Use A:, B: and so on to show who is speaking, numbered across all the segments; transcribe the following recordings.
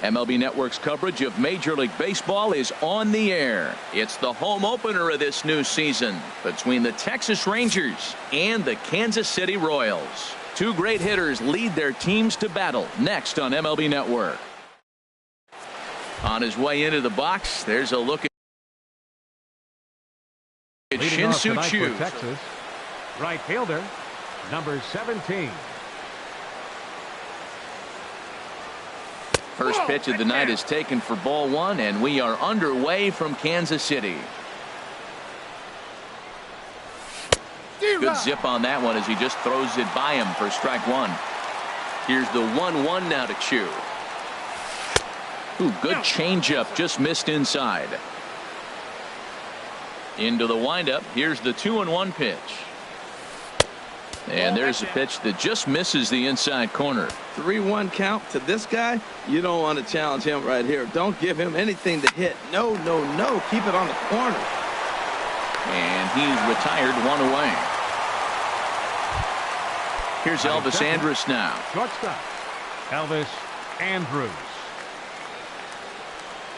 A: MLB Network's coverage of Major League Baseball is on the air. It's the home opener of this new season between the Texas Rangers and the Kansas City Royals. Two great hitters lead their teams to battle next on MLB Network. On his way into the box, there's a look at Shin-Soo Choo.
B: Texas, right fielder, number 17.
A: First pitch of the night is taken for ball one, and we are underway from Kansas City. Good zip on that one as he just throws it by him for strike one. Here's the 1-1 now to Choo. Ooh, good changeup, just missed inside. Into the windup. Here's the 2-1 pitch. And there's a pitch that just misses the inside corner.
C: 3-1 count to this guy. You don't want to challenge him right here. Don't give him anything to hit. No, no, no. Keep it on the corner.
A: And he's retired, one away. Here's Elvis Andrus now.
B: Shortstop, Elvis Andrus.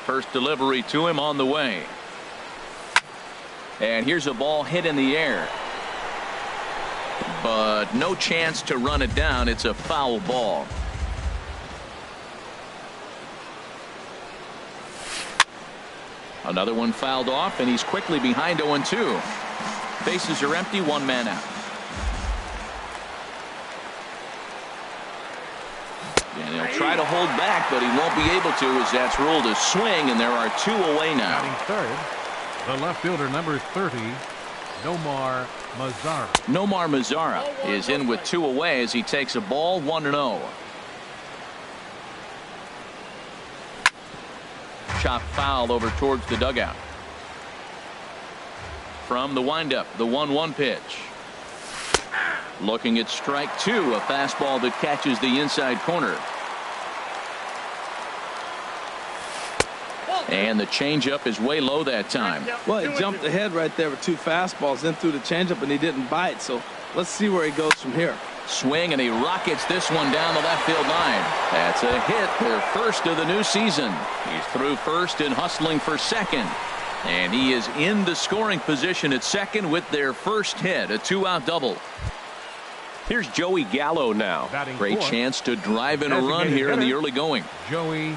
A: First delivery to him on the way. And here's a ball hit in the air. But no chance to run it down. It's a foul ball. Another one fouled off, and he's quickly behind 0-2. Bases are empty, one man out. And he'll try to hold back, but he won't be able to as that's ruled a swing, and there are two away now.
B: Batting third, the left fielder, number 30, Nomar Mazara.
A: Nomar Mazara is in with two away as he takes a ball, 1-0. Chop foul over towards the dugout. From the windup, the 1-1 pitch. Looking at strike two, a fastball that catches the inside corner. And the changeup is way low that time.
C: Well, he jumped ahead right there with two fastballs, then threw the changeup, and he didn't bite. So let's see where he goes from here.
A: Swing, and he rockets this one down the left field line. That's a hit, their first of the new season. He's through first and hustling for second. And he is in the scoring position at second with their first hit, a two-out double. Here's Joey Gallo now. Great chance to drive in a run here in the early going.
B: Joey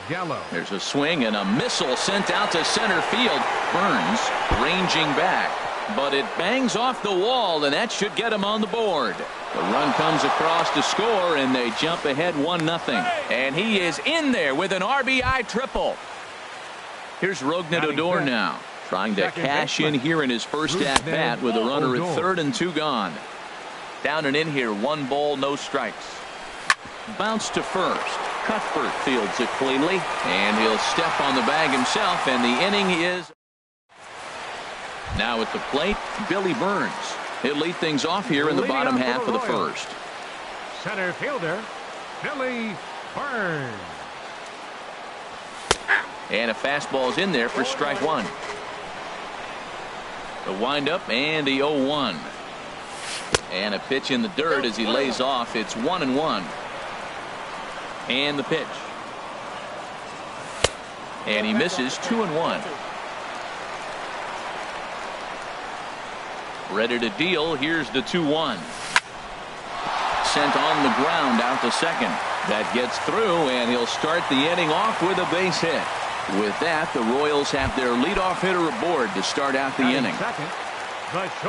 B: Gallo.
A: There's a swing and a missile sent out to center field. Burns ranging back, but it bangs off the wall, and that should get him on the board. The run comes across to score, and they jump ahead 1-0. And he is in there with an RBI triple. Here's Rougned Odor now, trying to cash in here in his first at-bat with a runner at third and two gone. Down and in here, 1 ball, no strikes. Bounce to first. Cuthbert fields it cleanly, and he'll step on the bag himself, and the inning is now at the plate. Billy Burns. He'll lead things off here in the bottom half of the first.
B: Center fielder Billy Burns.
A: And a fastball's in there for strike one. The windup and the 0-1. And a pitch in the dirt as he lays off. It's 1-1. And the pitch. And he misses, 2-1. Ready to deal. Here's the 2-1. Sent on the ground out to second. That gets through, and he'll start the inning off with a base hit. With that, the Royals have their leadoff hitter aboard to start out the inning.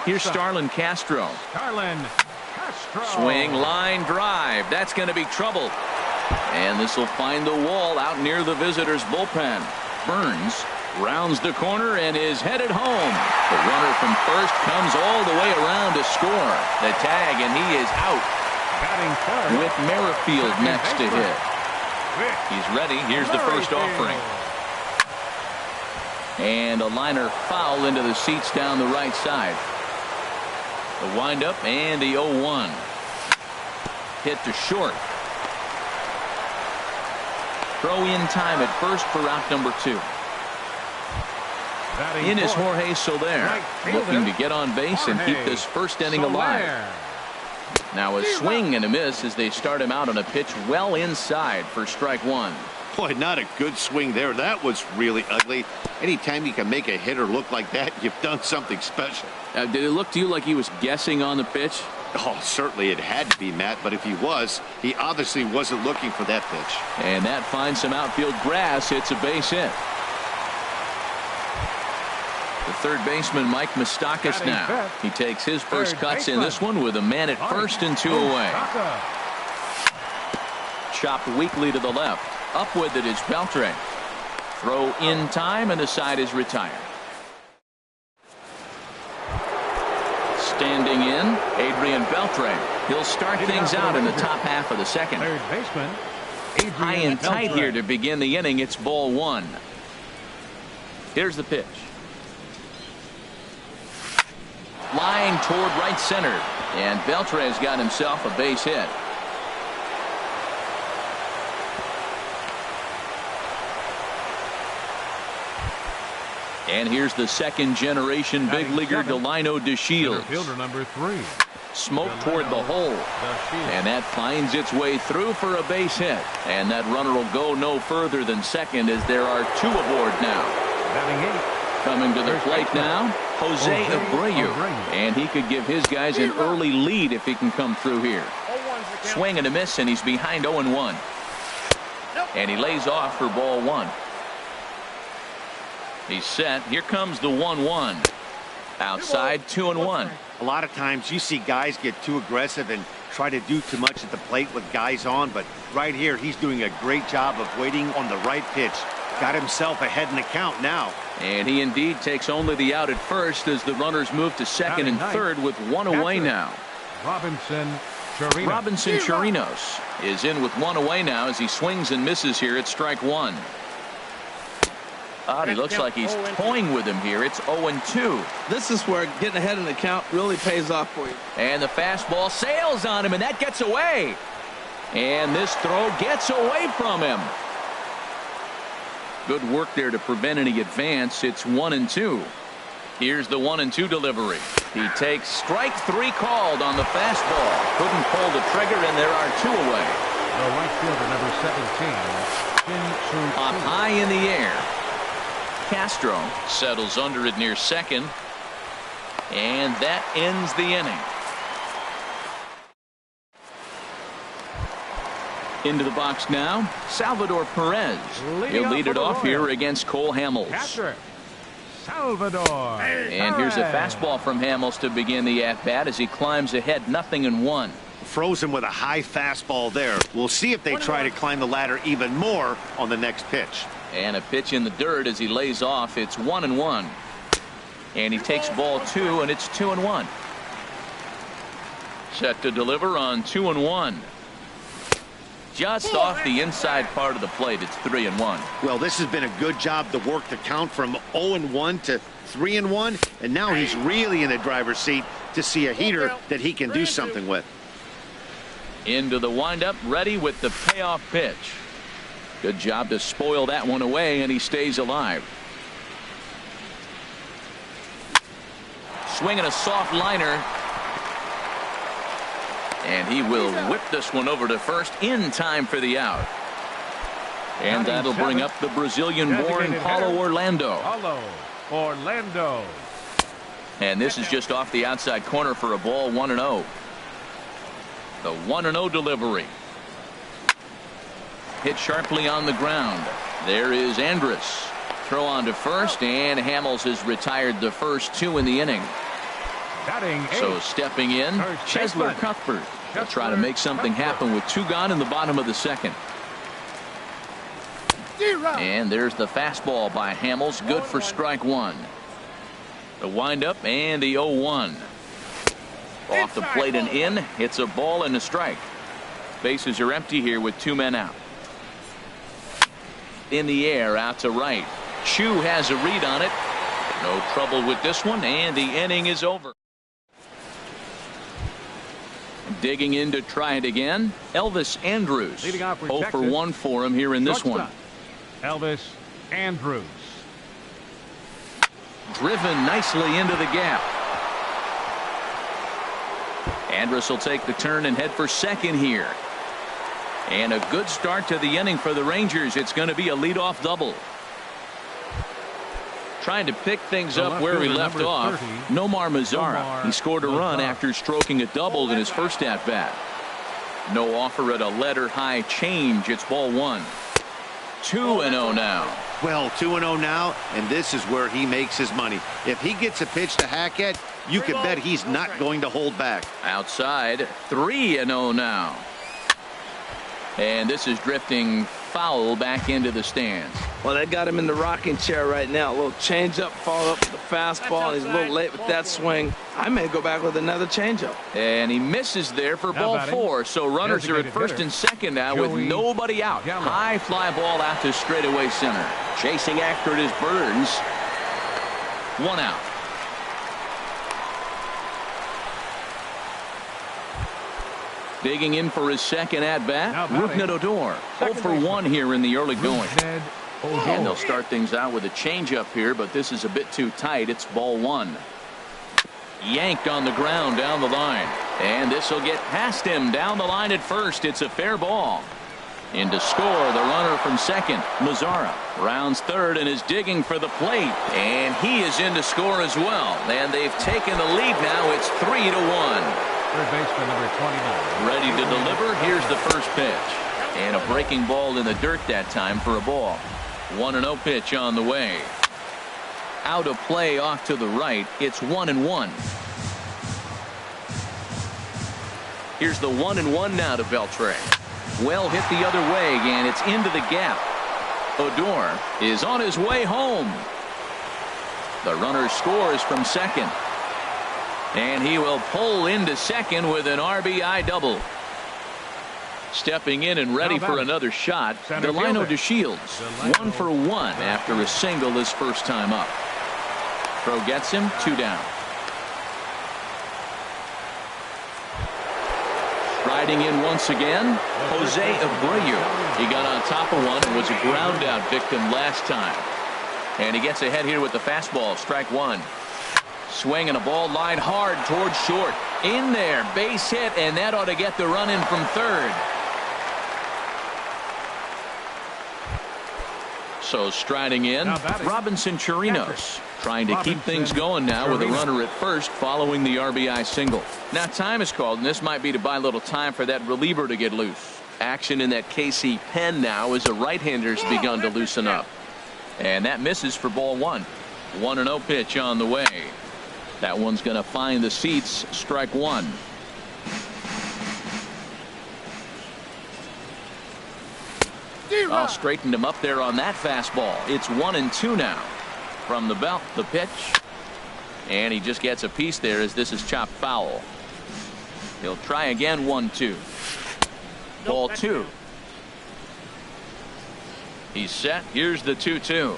A: Here's Starlin Castro. Swing, line drive. That's going to be trouble. And this will find the wall out near the visitors' bullpen. Burns rounds the corner and is headed home. The runner from first comes all the way around to score. The tag, and he is out. With Merrifield next to hit. He's ready. Here's the first offering. And a liner foul into the seats down the right side. The windup and the 0-1. Hit to short. Throw in time at first for out number 2. In is Jorge Soler, looking to get on base and keep this first inning alive. Now a swing and a miss as they start him out on a pitch well inside for strike one.
D: Boy, not a good swing there. That was really ugly. Anytime you can make a hitter look like that, you've done something special.
A: Did it look to you like he was guessing on the pitch?
D: Oh, certainly it had to be, Matt, but if he was, he obviously wasn't looking for that pitch.
A: And that finds some outfield grass. It's a base hit. The third baseman, Mike Moustakas, now. He takes his first cuts in this one with a man at first and 2 away. Chopped weakly to the left. Up with it is Beltre. Throw in time, and the side is retired. Standing in, Adrian Beltre. He'll start things out in the top half of the second.
B: Third baseman,
A: High and tight here to begin the inning. It's ball 1. Here's the pitch. Flying toward right center. And Beltre has got himself a base hit. And here's the second generation big leaguer Delino DeShields.
B: Fielder number 3.
A: Smoke toward the hole. And that finds its way through for a base hit. And that runner will go no further than second as there are 2 aboard now.
B: Batting 8.
A: Coming to the plate now, Jose Abreu. And he could give his guys an early lead if he can come through here. Swing and a miss, and he's behind 0-1. And he lays off for ball 1. He's set. Here comes the 1-1. Outside, 2-1.
D: A lot of times you see guys get too aggressive and try to do too much at the plate with guys on, but right here he's doing a great job of waiting on the right pitch. Got himself ahead in the count now.
A: And he indeed takes only the out at first as the runners move to second and third with 1 away now.
B: Robinson
A: Chirinos is in with 1 away now as he swings and misses here at strike 1. He looks like he's toying with him here. It's 0-2.
C: This is where getting ahead in the count really pays off for you.
A: And the fastball sails on him, and that gets away. And this throw gets away from him. Good work there to prevent any advance. It's 1-2. Here's the 1-2 delivery. He takes strike 3 called on the fastball. Couldn't pull the trigger, and there are 2 away.
B: The right fielder number 17.
A: Up high in the air. Castro settles under it near second. And that ends the inning. Into the box now, Salvador Perez. He'll lead it off here against Cole Hamels.
B: Salvador.
A: And here's a fastball from Hamels to begin the at-bat as he climbs ahead 0-1.
D: Frozen with a high fastball there. We'll see if they try to climb the ladder even more on the next pitch.
A: And a pitch in the dirt as he lays off. It's 1-1. And he takes ball 2, and it's 2-1. Set to deliver on 2-1. Just off the inside part of the plate. It's 3-1.
D: Well, this has been a good job to work the count from 0-1 to 3-1. And now he's really in the driver's seat to see a heater that he can do something with.
A: Into the windup, ready with the payoff pitch. Good job to spoil that one away, and he stays alive. Swinging a soft liner. And he will whip this one over to first in time for the out. And that'll bring up the Brazilian-born Paulo Orlando. And this is just off the outside corner for a ball, 1-0. The 1-0 delivery. Hit sharply on the ground. There is Andrus. Throw on to first, and Hamels has retired the first 2 in the inning. So stepping in, Chesler Cuthbert will try to make something happen with 2 gone in the bottom of the second. And there's the fastball by Hamels, good for strike 1. The windup and the 0-1. Off the plate and in. It's a ball and a strike. Bases are empty here with 2 men out. In the air out to right. Chu has a read on it. No trouble with this one, and the inning is over. Digging in to try it again, Elvis Andrus. 0 for 1 for him here in this one.
B: Elvis Andrus.
A: Driven nicely into the gap. Andrus will take the turn and head for second here. And a good start to the inning for the Rangers. It's going to be a leadoff double. Trying to pick things up where he left off.
B: 30,
A: Nomar Mazara. He scored a run after stroking a double in his first at bat. No offer at a letter high change. It's ball one. 2-0 now.
D: Well, 2-0 now, and this is where he makes his money. If he gets a pitch to hack at, you can bet he's not going to hold back.
A: Outside, 3-0 now. And this is drifting foul back into the stands.
C: Well, they got him in the rocking chair right now. A little changeup, follow up with the fastball. He's a little late with that swing. I may go back with another changeup.
A: And he misses there for ball four. So runners are at first and second now with nobody out. High fly ball out to straightaway center. Chasing after it is Burns. 1 out. Digging in for his second at bat, Rougned Odor. 0 for 1 here in the early going. And they'll start things out with a changeup here, but this is a bit too tight. It's ball one. Yanked on the ground down the line. And this will get past him down the line at first. It's a fair ball. In to score, the runner from second, Mazara. Rounds third and is digging for the plate. And he is in to score as well. And they've taken the lead now. It's 3-1.
B: Third baseman number 29.
A: Ready to deliver. Here's the first pitch. And a breaking ball in the dirt that time for a ball. 1-0 pitch on the way. Out of play off to the right. It's 1-1. Here's the 1-1 now to Beltre. Well hit the other way, and it's into the gap. Odor is on his way home. The runner scores from second. And he will pull into second with an RBI double. Stepping in and ready for another shot, Delino DeShields. 1 for 1 after a single his first time up. Throw gets him, 2 down. Riding in once again, Jose Abreu. He got on top of one and was a ground out victim last time. And he gets ahead here with the fastball, strike one. Swinging a ball line hard towards short. In there, base hit, and that ought to get the run in from third. So striding in, Robinson Chirinos. Trying to keep things going now with a runner at first following the RBI single. Now time is called, and this might be to buy a little time for that reliever to get loose. Action in that KC pen now as a right-hander's begun to loosen up. And that misses for ball one. 1-0 pitch on the way. That one's going to find the seats. Strike one. Oh, straightened him up there on that fastball. It's 1-2 now. From the belt, the pitch. And he just gets a piece there as this is chopped foul. He'll try again. 1-2. Ball two. He's set. Here's the 2-2.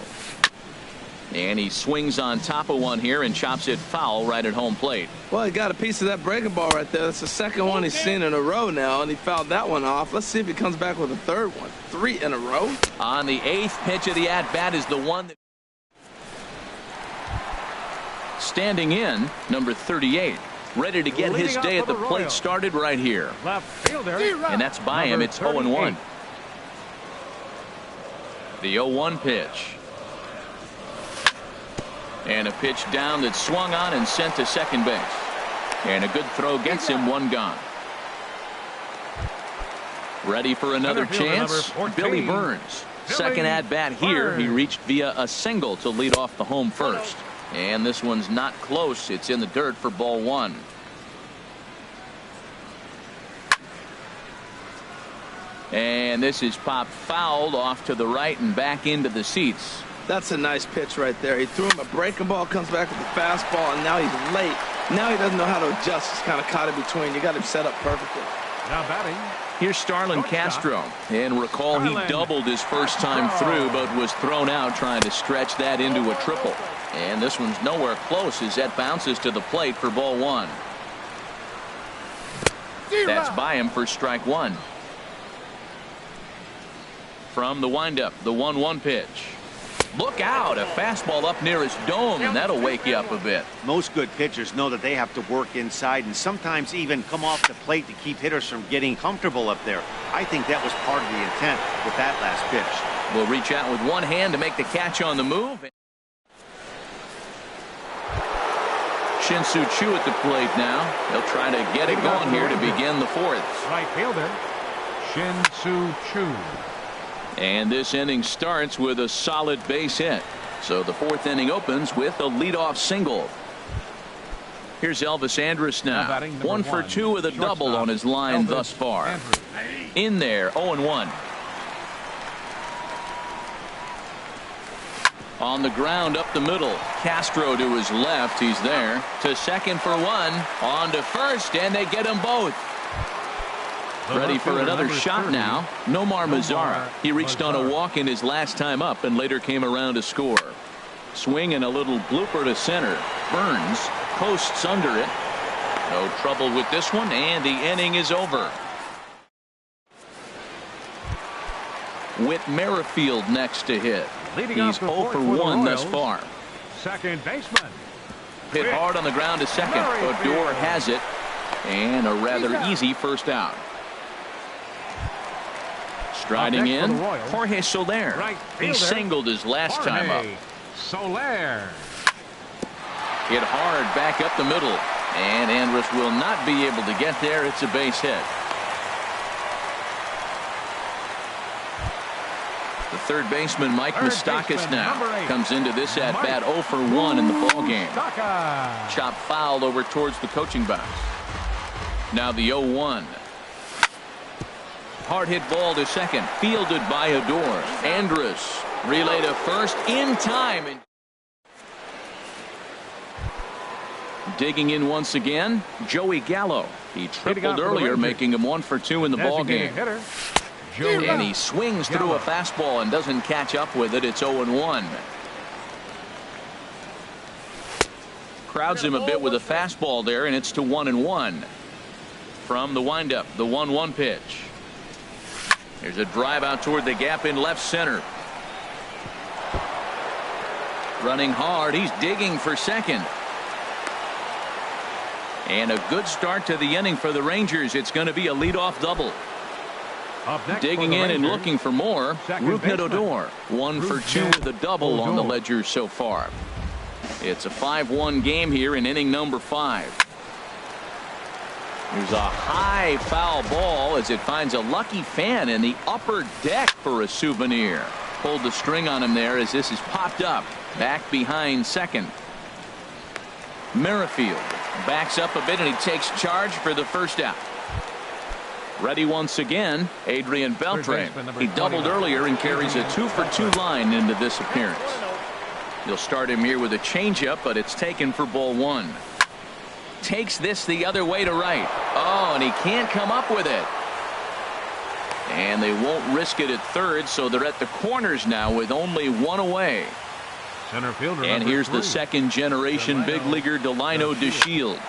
A: And he swings on top of one here and chops it foul right at home plate.
C: Well, he got a piece of that breaking ball right there. That's the second one he's seen in a row now, and he fouled that one off. Let's see if he comes back with a third one. 3 in a row.
A: On the 8th pitch of the at-bat is the one that... Standing in, number 38. Ready to get his day at the plate started right here.
B: Left fielder.
A: And that's by him. It's 0-1. The 0-1 pitch. And a pitch down that's swung on and sent to second base. And a good throw gets him, one gone. Ready for another chance. Billy Burns. Second at bat here. He reached via a single to lead off the home first. And this one's not close. It's in the dirt for ball one. And this is popped fouled off to the right and back into the seats.
C: That's a nice pitch right there. He threw him a breaking ball, comes back with the fastball, and now he's late. Now he doesn't know how to adjust. He's kind of caught in between. You got him set up perfectly.
B: Now batting.
A: Here's Starlin Castro. And recall he doubled his first time through, but was thrown out trying to stretch that into a triple. And this one's nowhere close as that bounces to the plate for ball one. That's by him for strike one. From the windup, the 1-1 pitch. Look out, a fastball up near his dome, and that'll wake you up a bit.
D: Most good pitchers know that they have to work inside and sometimes even come off the plate to keep hitters from getting comfortable up there. I think that was part of the intent with that last pitch.
A: Will reach out with one hand to make the catch on the move. Shin-Soo Choo at the plate now. He'll try to get it going here to begin the fourth.
B: Right fielder, Shin-Soo Choo.
A: And this inning starts with a solid base hit. So the fourth inning opens with a leadoff single. Here's Elvis Andrus now. 1 for 2 with a double on his line thus far. In there, 0-1. On the ground up the middle. Castro to his left. He's there. To second for one. On to first, and they get them both. Ready for another shot now. Nomar Mazara. He reached on a walk in his last time up and later came around to score. Swing and a little blooper to center. Burns coasts under it. No trouble with this one, and the inning is over. Whit Merrifield next to hit. He's 0 for 1 thus far.
B: Second baseman.
A: Hit hard on the ground to second. Odor has it. And a rather easy first out. Striding in, Jorge Soler. He singled his last time up.
B: Soler.
A: Hit hard back up the middle. And Andrus will not be able to get there. It's a base hit. The third baseman, Mike Moustakas, now comes into this at bat 0 for 1 in the ballgame. Chop foul over towards the coaching box. Now the 0-1. Hard hit ball to second, fielded by Odor. Andrus relay to first in time. Digging in once again, Joey Gallo. He tripled earlier, making him 1 for 2 in the ballgame. And he swings through a fastball and doesn't catch up with it. It's 0-1. Crowds him a bit with a fastball there, and it's to 1-1. From the windup, the 1-1 pitch. There's a drive out toward the gap in left center. Running hard, he's digging for second. And a good start to the inning for the Rangers. It's going to be a leadoff double. Digging in and looking for more, Rougned Odor. 1 for 2 with a double on the ledger so far. It's a 5-1 game here in inning number 5. There's a high foul ball as it finds a lucky fan in the upper deck for a souvenir. Pulled the string on him there as this is popped up. Back behind second. Merrifield backs up a bit and he takes charge for the first out. Ready once again, Adrian Beltre. He doubled earlier and carries a 2 for 2 line into this appearance. They'll start him here with a changeup, but it's taken for ball 1. Takes this the other way to right. Oh, and he can't come up with it. And they won't risk it at third, so they're at the corners now with only 1 away.
B: Center fielder.
A: And here's the second generation big leaguer Delino DeShields.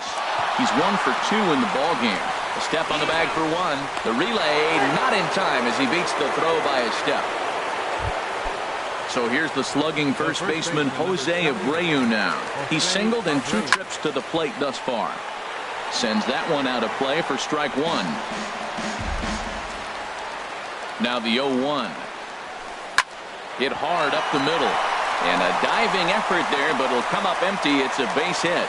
A: He's 1 for 2 in the ballgame. A step on the bag for 1. The relay not in time as he beats the throw by a step. So here's the slugging first baseman Jose Abreu now. He's singled in 2 trips to the plate thus far. Sends that one out of play for strike 1. Now the 0-1. Hit hard up the middle. And a diving effort there, but it'll come up empty. It's a base hit.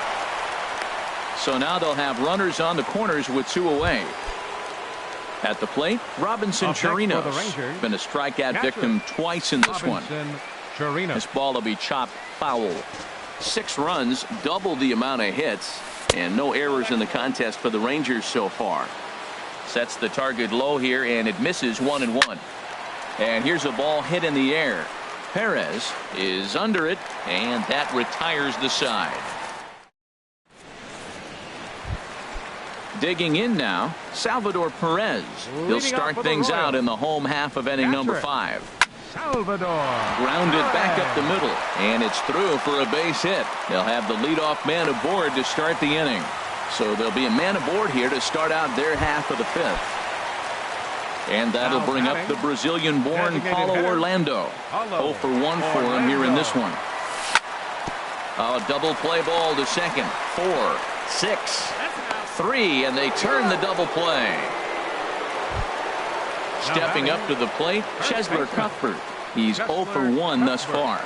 A: So now they'll have runners on the corners with 2 away. At the plate, Robinson Chirinos. Been a strikeout victim twice in this one. This ball will be chopped foul. 6 runs, double the amount of hits, and no errors in the contest for the Rangers so far. Sets the target low here, and it misses 1-1. And here's a ball hit in the air. Perez is under it, and that retires the side. Digging in now, Salvador Perez. He'll start things out in the home half of inning number 5.
B: Salvador.
A: Grounded back up the middle, and it's through for a base hit. They'll have the leadoff man aboard to start the inning. So there'll be a man aboard here to start out their half of the 5th. And that'll bring up the Brazilian-born Paulo Orlando. 0 for 1 for him here in this one. A double play ball to second. 4, 6, 3, and they turn the double play. Stepping up to the plate, Chesler Cuthbert. He's 0 for 1 thus far.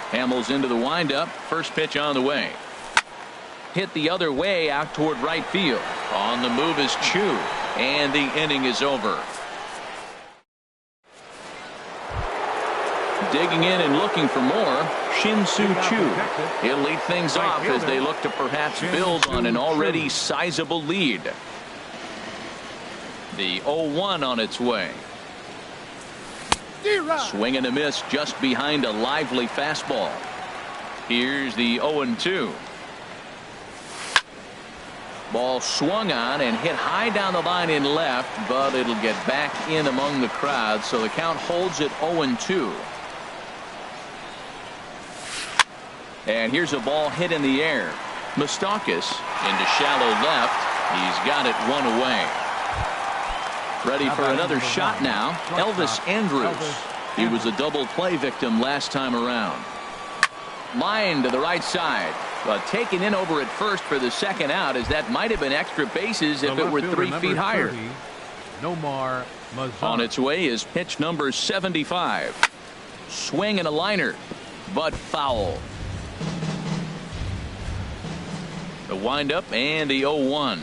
A: Hamels into the windup. First pitch on the way. Hit the other way out toward right field. On the move is Chu, and the inning is over. Digging in and looking for more, Shin-Soo Chu. He'll lead things off as they look to perhaps build on an already sizable lead. The 0-1 on its way. Swing and a miss just behind a lively fastball. Here's the 0-2. Ball swung on and hit high down the line in left, but it'll get back in among the crowd, so the count holds at 0-2. And here's a ball hit in the air. Moustakas into shallow left. He's got it one away. Ready for another shot now. Elvis Andrus. He was a double play victim last time around. Line to the right side. But taken in over at first for the second out, as that might have been extra bases if it were 3 feet higher.
B: Nomar Mazar.
A: On its way is pitch number 75. Swing and a liner, but foul. The windup and the 0-1.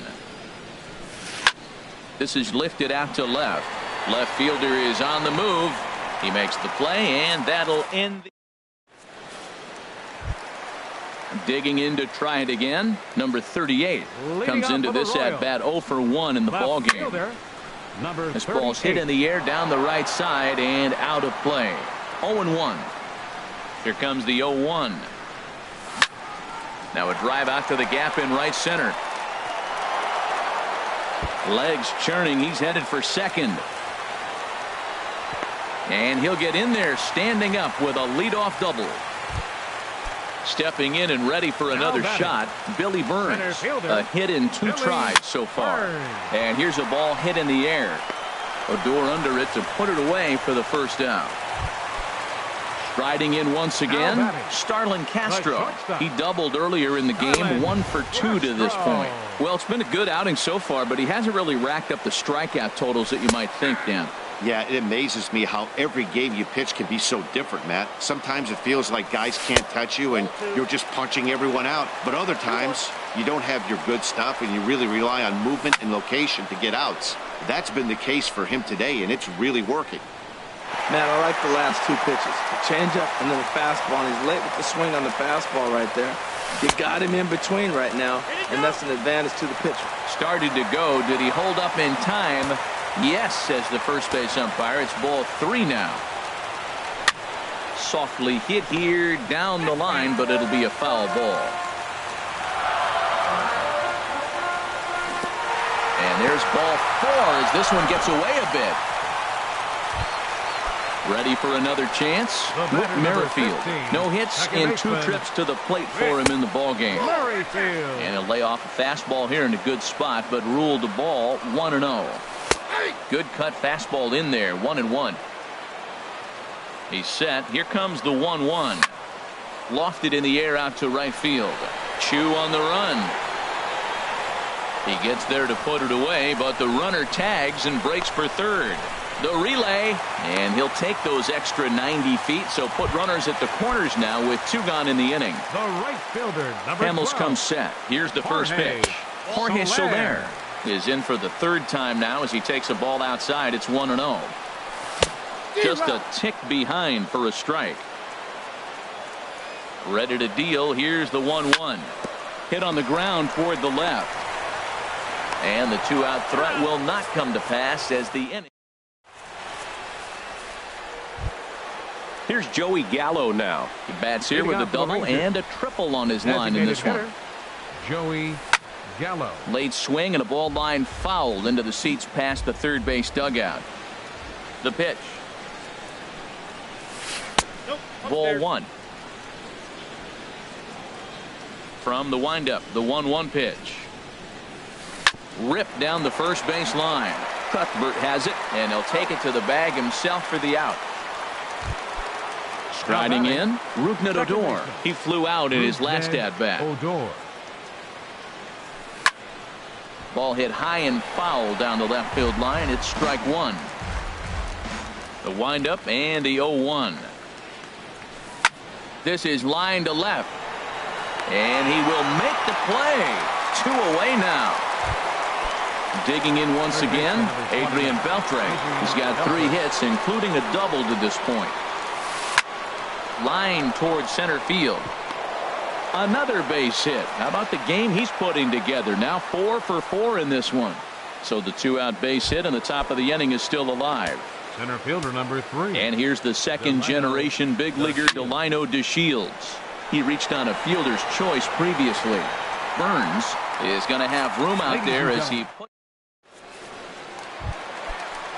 A: This is lifted out to left. Left fielder is on the move. He makes the play, and that'll end the... Digging in to try it again. Number 38 comes into this at bat 0 for 1 in the ball game. This ball's hit in the air down the right side and out of play. 0-1. Here comes the 0-1. Now a drive out to the gap in right center. Legs churning. He's headed for second. And he'll get in there standing up with a leadoff double. Stepping in and ready for another shot, Billy Burns. A hit in 2 tries so far. And here's a ball hit in the air. Odor under it to put it away for the first out. Striding in once again, Starlin Castro. He doubled earlier in the game, 1 for 2 to this point. Well, it's been a good outing so far, but he hasn't really racked up the strikeout totals that you might think, Dan.
D: Yeah, it amazes me how every game you pitch can be so different, Matt. Sometimes it feels like guys can't touch you and you're just punching everyone out. But other times you don't have your good stuff and you really rely on movement and location to get outs. That's been the case for him today, and it's really working.
C: Matt, I like the last 2 pitches. The changeup and then the fastball. And he's late with the swing on the fastball right there. You got him in between right now, and that's an advantage to the pitcher.
A: Started to go. Did he hold up in time? Yes, says the first base umpire. It's ball 3 now. Softly hit here down the line, but it'll be a foul ball. And there's ball 4 as this one gets away a bit. Ready for another chance? Whit Merrifield. No hits in 2 trips to the plate for him in the ball game. And he'll lay off a fastball here in a good spot, but ruled the ball 1-0. Good cut fastball in there, 1-1. He's set. Here comes the 1-1. Lofted in the air out to right field. Chu on the run. He gets there to put it away, but the runner tags and breaks for third. The relay, and he'll take those extra 90 feet, so put runners at the corners now with 2 gone in the inning.
B: The right fielder, number
A: Hamels
B: 12.
A: comes set. Here's the first pitch. Jorge Soler is in for the 3rd time now as he takes a ball outside. It's 1-0. Just a tick behind for a strike. Ready to deal. Here's the 1-1. Hit on the ground toward the left. And the 2-out threat will not come to pass as the inning. Here's Joey Gallo now. He bats here with a double and a triple on his line in this one.
B: Joey Gallo.
A: Late swing and a ball line fouled into the seats past the third base dugout. The pitch. Ball 1. From the windup, the 1-1 pitch. Ripped down the first base line. Cuthbert has it, and he'll take it to the bag himself for the out. Striding in, Ruknet Odor. He flew out in his last at-bat. Ball hit high and foul down the left field line. It's strike one. The windup and the 0-1. This is line to left. And he will make the play. 2 away now. Digging in once again, Adrian Beltre. He's got 3 hits, including a double to this point. Line towards center field. Another base hit. How about the game he's putting together? Now 4 for 4 in this one. So the 2-out base hit on the top of the inning is still alive.
B: Center fielder number 3.
A: And here's the second generation big leaguer Delino DeShields. He reached on a fielder's choice previously. Burns is going to have room out there as he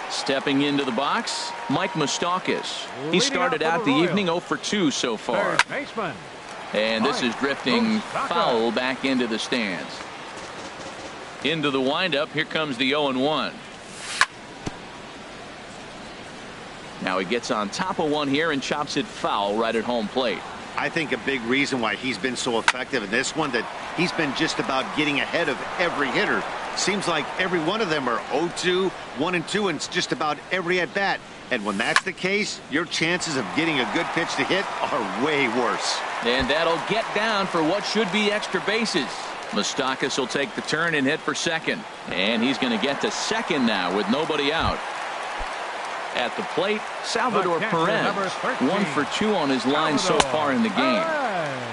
A: stepping into the box, Mike Moustakas. He started out the evening 0 for 2 so far. And this is drifting foul back into the stands. Into the windup. Here comes the 0-1. Now he gets on top of one here and chops it foul right at home plate.
D: I think a big reason why he's been so effective in this one, that he's been just about getting ahead of every hitter. Seems like every one of them are 0-2, 1-2, and it's just about every at bat. And when that's the case, your chances of getting a good pitch to hit are way worse.
A: And that'll get down for what should be extra bases. Moustakas will take the turn and hit for second. And he's going to get to second now with nobody out. At the plate, Salvador Perez. 1 for 2 on his line so far in the game.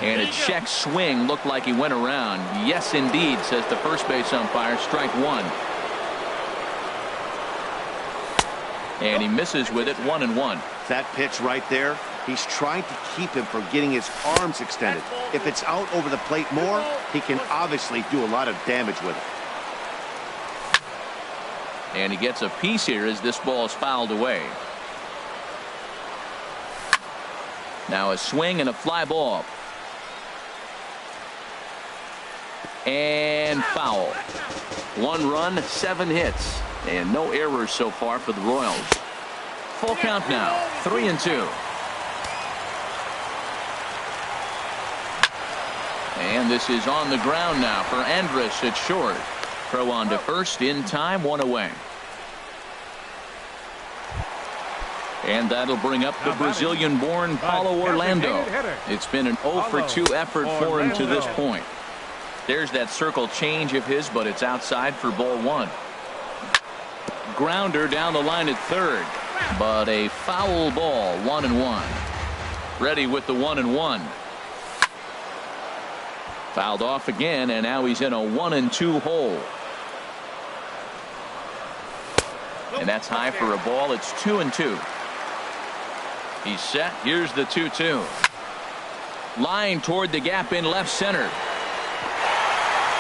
A: And a check swing looked like he went around. Yes, indeed, says the first base umpire. Strike one. And he misses with it. 1-1.
D: That pitch right there, he's trying to keep him from getting his arms extended. If it's out over the plate more, he can obviously do a lot of damage with it.
A: And he gets a piece here as this ball is fouled away. Now a swing and a fly ball. And foul. 1 run, 7 hits. And no errors so far for the Royals. Full count now. 3-2. And this is on the ground now for Andrus at short. Throw on to first in time, 1 away. And that'll bring up the Brazilian-born Paulo Orlando. It's been an 0 for 2 effort for him to this point. There's that circle change of his, but it's outside for ball 1. Grounder down the line at third, but a foul ball. 1-1. Ready with the 1-1. Fouled off again, and now he's in a 1-2 hole. And that's high for a ball. It's 2-2. He's set. Here's the 2-2. Line toward the gap in left center.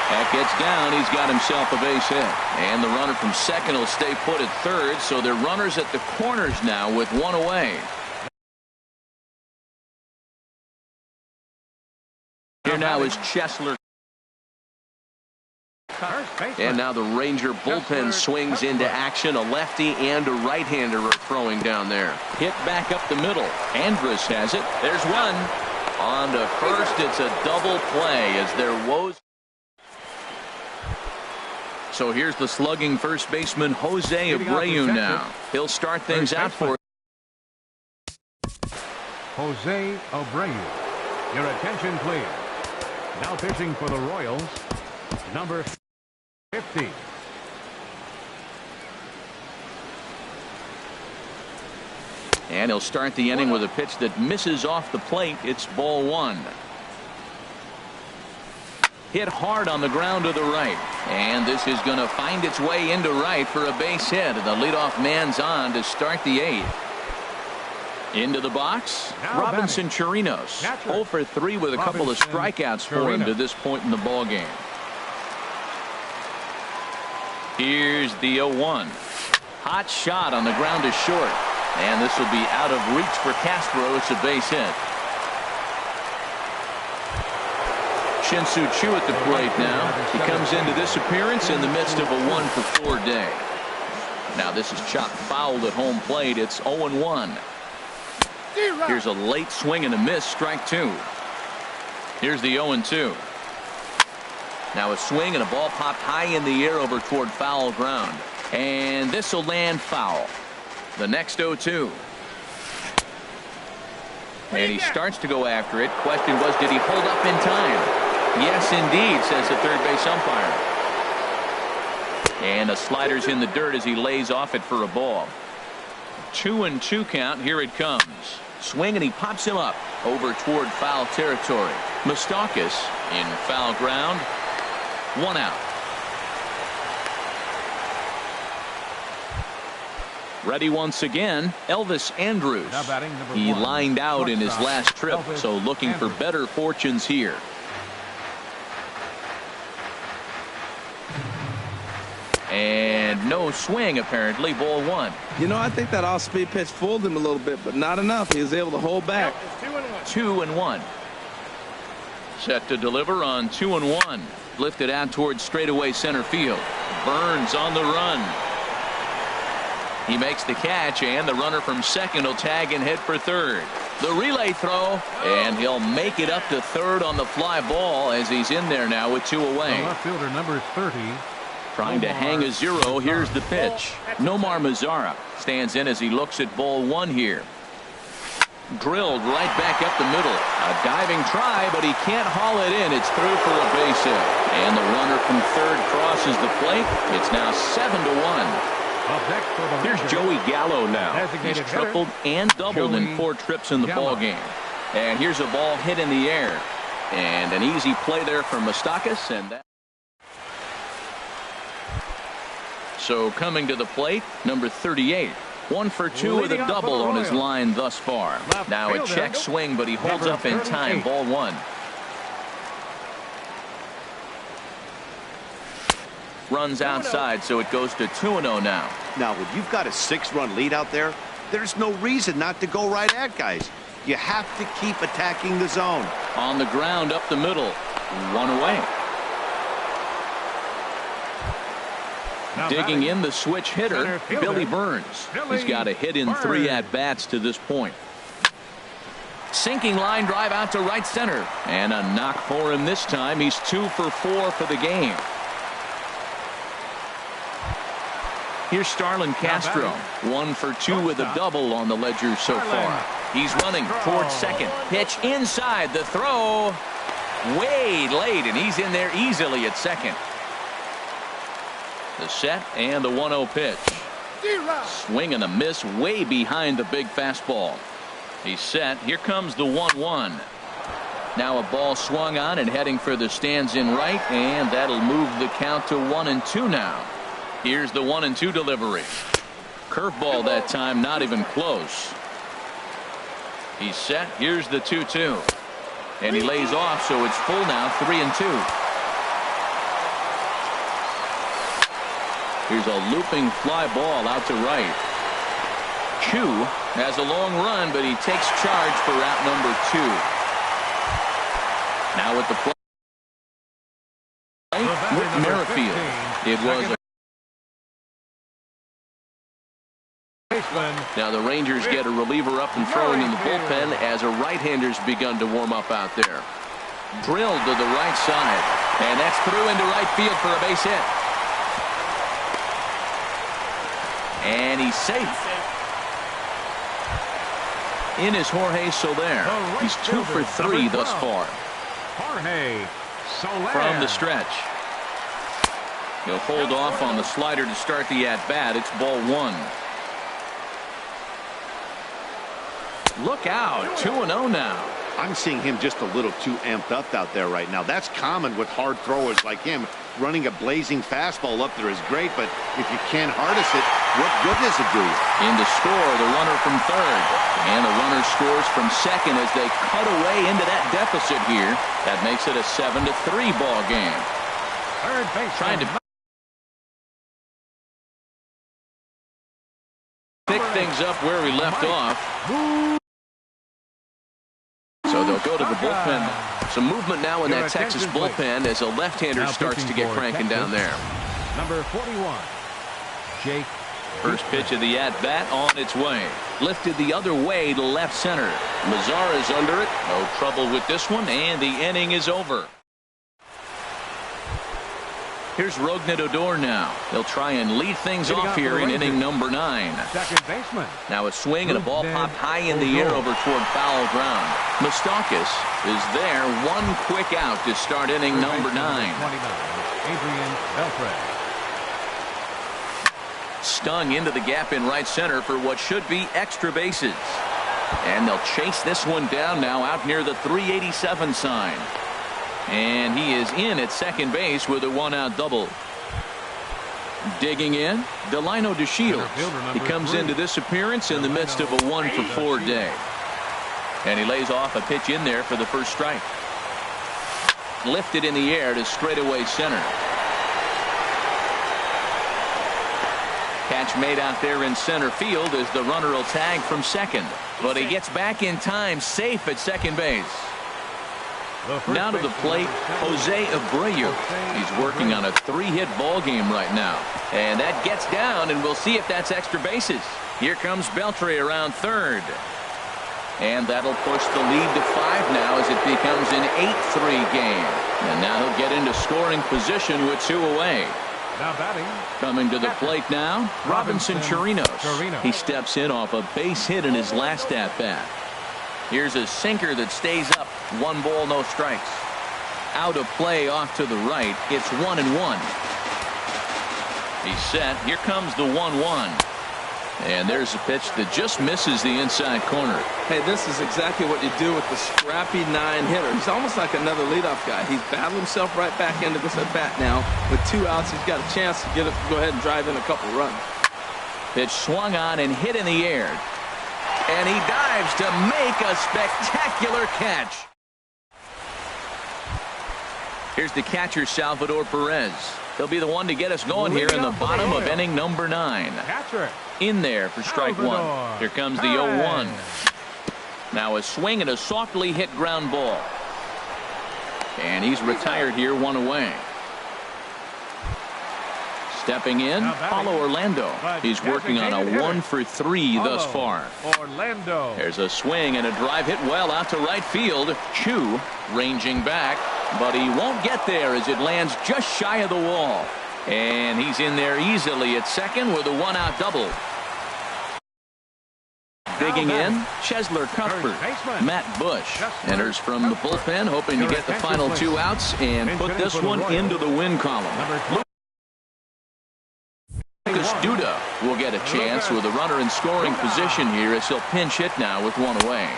A: That gets down. He's got himself a base hit. And the runner from second will stay put at third. So they're runners at the corners now with 1 away. Here now is Chesler. And now the Ranger bullpen swings into action. A lefty and a right-hander are throwing down there. Hit back up the middle. Andrus has it. There's one. On to first. It's a double play as there woes. So here's the slugging first baseman Jose Abreu now. He'll start things out for
B: Jose Abreu. Your attention, please. Now pitching for the Royals, number 50.
A: And he'll start the inning with a pitch that misses off the plate. It's ball 1. Hit hard on the ground to the right. And this is going to find its way into right for a base hit. And the leadoff man's on to start the 8th. Into the box,
B: now
A: Robinson Chirinos. 0 for 3 with a couple of strikeouts for him to this point in the ball game. Here's the 0-1. Hot shot on the ground to short. And this will be out of reach for Castro. It's a base hit. Shin-Soo Choo at the plate now. He comes into this appearance in the midst of a 1 for 4 day. Now this is chopped fouled at home plate. It's 0-1. Here's a late swing and a miss, strike 2. Here's the 0-2. Now a swing and a ball popped high in the air over toward foul ground. And this will land foul. The next 0-2. And he starts to go after it. Question was, did he hold up in time? Yes, indeed, says the third base umpire. And the slider's in the dirt as he lays off it for a ball. 2-2 count. Here it comes. Swing and he pops him up over toward foul territory. Moustakas in foul ground. 1 out. Ready once again, Elvis Andrus. He lined out in his last trip, so looking for better fortunes here. And no swing, apparently. Ball 1.
C: You know, I think that off-speed pitch fooled him a little bit, but not enough. He was able to hold back.
A: 2-1. Set to deliver on 2-1. Lifted out towards straightaway center field. Burns on the run. He makes the catch, and the runner from second will tag and head for third. The relay throw, and he'll make it up to third on the fly ball as he's in there now with 2 away.
B: The left fielder, number 30.
A: Trying to hang a 0. Here's the pitch. Nomar Mazara stands in as he looks at ball 1 here. Drilled right back up the middle. A diving try, but he can't haul it in. It's through for a base hit. And the runner from third crosses the plate. It's now 7-1. Here's Joey Gallo now. He's tripled and doubled in 4 trips in the ball game. And here's a ball hit in the air. And an easy play there from Moustakas. And that. So coming to the plate, number 38. 1 for 2 with a double on his line thus far. Now a check swing, but he holds up in time. Ball 1. Runs outside, so it goes to 2-0 now.
D: Now, when you've got a 6-run lead out there, there's no reason not to go right at guys. You have to keep attacking the zone.
A: On the ground up the middle. 1 away. Digging in the switch hitter, Billy Burns. He's got a hit in 3 at-bats to this point. Sinking line drive out to right center. And a knock for him this time. He's 2 for 4 for the game. Here's Starlin Castro. 1 for 2 with a double on the ledger so far. He's running towards second. Pitch inside. The throw way late, and he's in there easily at second. The set and the 1-0 pitch. Swing and a miss way behind the big fastball. He's set. Here comes the 1-1. Now a ball swung on and heading for the stands in right, and that'll move the count to 1-2 now. Here's the 1-2 delivery. Curveball that time, not even close. He's set. Here's the 2-2. And he lays off, so it's full now, 3-2. Here's a looping fly ball out to right. Chu has a long run, but he takes charge for out number 2. Now with the play, with Merrifield. It was a Now the Rangers get a reliever up and throwing in the bullpen as a right-hander's begun to warm up out there. Drilled to the right side, and that's through into right field for a base hit. And he's safe. In is Jorge Soler. He's 2 for 3 thus far. From the stretch. He'll hold off on the slider to start the at-bat. It's ball 1. Look out, 2-0 now.
D: I'm seeing him just a little too amped up out there right now. That's common with hard throwers like him. Running a blazing fastball up there is great, but if you can't harness it, what good does it do you?
A: In to score, the runner from third. And the runner scores from second as they cut away into that deficit here. That makes it a 7-3 ball game.
B: Third base
A: trying to pick things up where we left off. So they'll go to the bullpen. Some movement now in that Texas bullpen as a left-hander starts to get cranking down there.
B: Number 41, Jake
A: First pitch of the at-bat on its way. Lifted the other way to left center. Mazar is under it. No trouble with this one, and the inning is over. Here's Rougned Odor now. They'll try and lead things off here in inning number 9.
B: Second baseman.
A: Now a swing and a ball popped high in the air over toward foul ground. Moustakas is there. One quick out to start inning number 9.
B: 29, Adrian Beltre.
A: Stung into the gap in right center for what should be extra bases. And they'll chase this one down now out near the 387 sign. And he is in at second base with a one-out double. Digging in, Delino DeShields. He comes into this appearance in the midst of a 1-for-4 day. And he lays off a pitch in there for the first strike. Lifted in the air to straightaway center. Catch made out there in center field as the runner will tag from second. But he gets back in time, safe at second base. Now to the plate, Jose Abreu. He's working on a 3-hit ball game right now. And that gets down, and we'll see if that's extra bases. Here comes Beltre around third. And that'll push the lead to 5 now as it becomes an 8-3 game. And now he'll get into scoring position with 2 away.
B: Now batting.
A: Coming to the plate now, Robinson Chirinos. He steps in off a base hit in his last at-bat. Here's a sinker that stays up. 1 ball, no strikes. Out of play off to the right. It's 1-1. He's set. Here comes the 1-1. And there's a pitch that just misses the inside corner.
C: Hey, this is exactly what you do with the scrappy 9-hitter. He's almost like another leadoff guy. He's battled himself right back into this at-bat now. With 2 outs, he's got a chance to go ahead and drive in a couple runs.
A: Pitch swung on and hit in the air. And he dives to make a spectacular catch. Here's the catcher, Salvador Perez. He'll be the one to get us going here in the bottom of inning number 9.
B: Catcher.
A: In there for strike 1. Here comes the 0-1. Now a swing and a softly hit ground ball. And he's retired here, 1 away. Stepping in, Paulo Orlando. He's working on a 1-for-3 thus far.
B: Orlando.
A: There's a swing and a drive hit well out to right field. Chu ranging back, but he won't get there as it lands just shy of the wall. And he's in there easily at second with a 1-out double. Digging in, Chesler Cuthbert. Matt Bush enters from the bullpen, hoping to get the final 2 outs and put this one into the win column. Lucas Duda will get a chance with a runner in scoring position here as he'll pinch hit now with 1 away.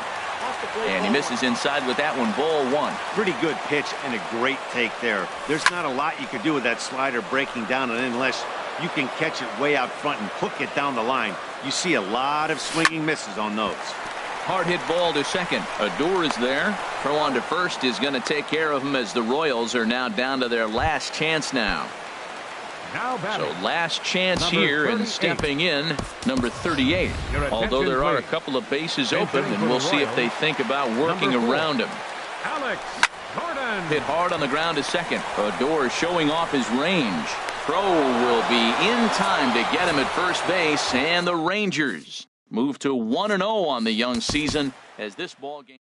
A: And he misses inside with that one, ball 1.
D: Pretty good pitch and a great take there. There's not a lot you could do with that slider breaking down, and unless you can catch it way out front and hook it down the line, you see a lot of swinging misses on those.
A: Hard hit ball to second. Odor is there. Throw on to first is going to take care of him as the Royals are now down to their last chance now. So last chance here, and stepping in, number 38. Although there are a couple of bases open, and we'll see if they think about working around him.
B: Alex Gordon.
A: Hit hard on the ground to second. Odor showing off his range. Throw will be in time to get him at first base, and the Rangers move to 1-0 on the young season as this ball game.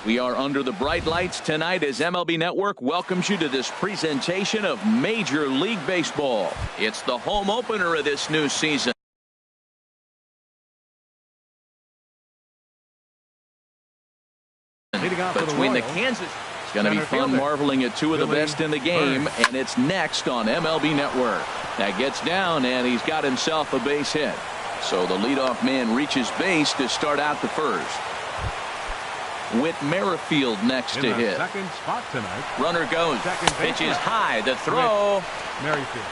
A: We are under the bright lights tonight as MLB Network welcomes you to this presentation of Major League Baseball. It's the home opener of this new season. Between the Kansas, it's going to be fun marveling at two of the best in the game, and it's next on MLB Network. That gets down, and he's got himself a base hit. So the leadoff man reaches base to start out the first. With Merrifield next to hit.
B: Second spot tonight.
A: Runner goes. Pitch is high. The throw.
B: Merrifield.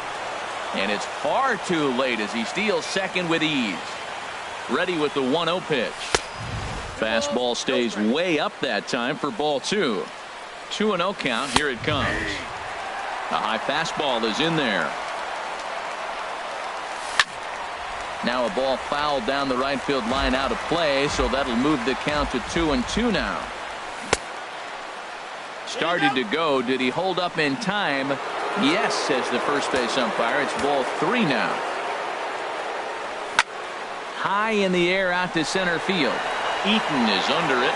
A: And it's far too late as he steals second with ease. Ready with the 1-0 pitch. Fastball stays way up that time for ball 2. 2-0 count. Here it comes. A high fastball is in there. Now a ball fouled down the right field line out of play, so that'll move the count to 2-2 now. Started to go. Did he hold up in time? Yes, says the first base umpire. It's ball 3 now. High in the air out to center field. Eaton is under it.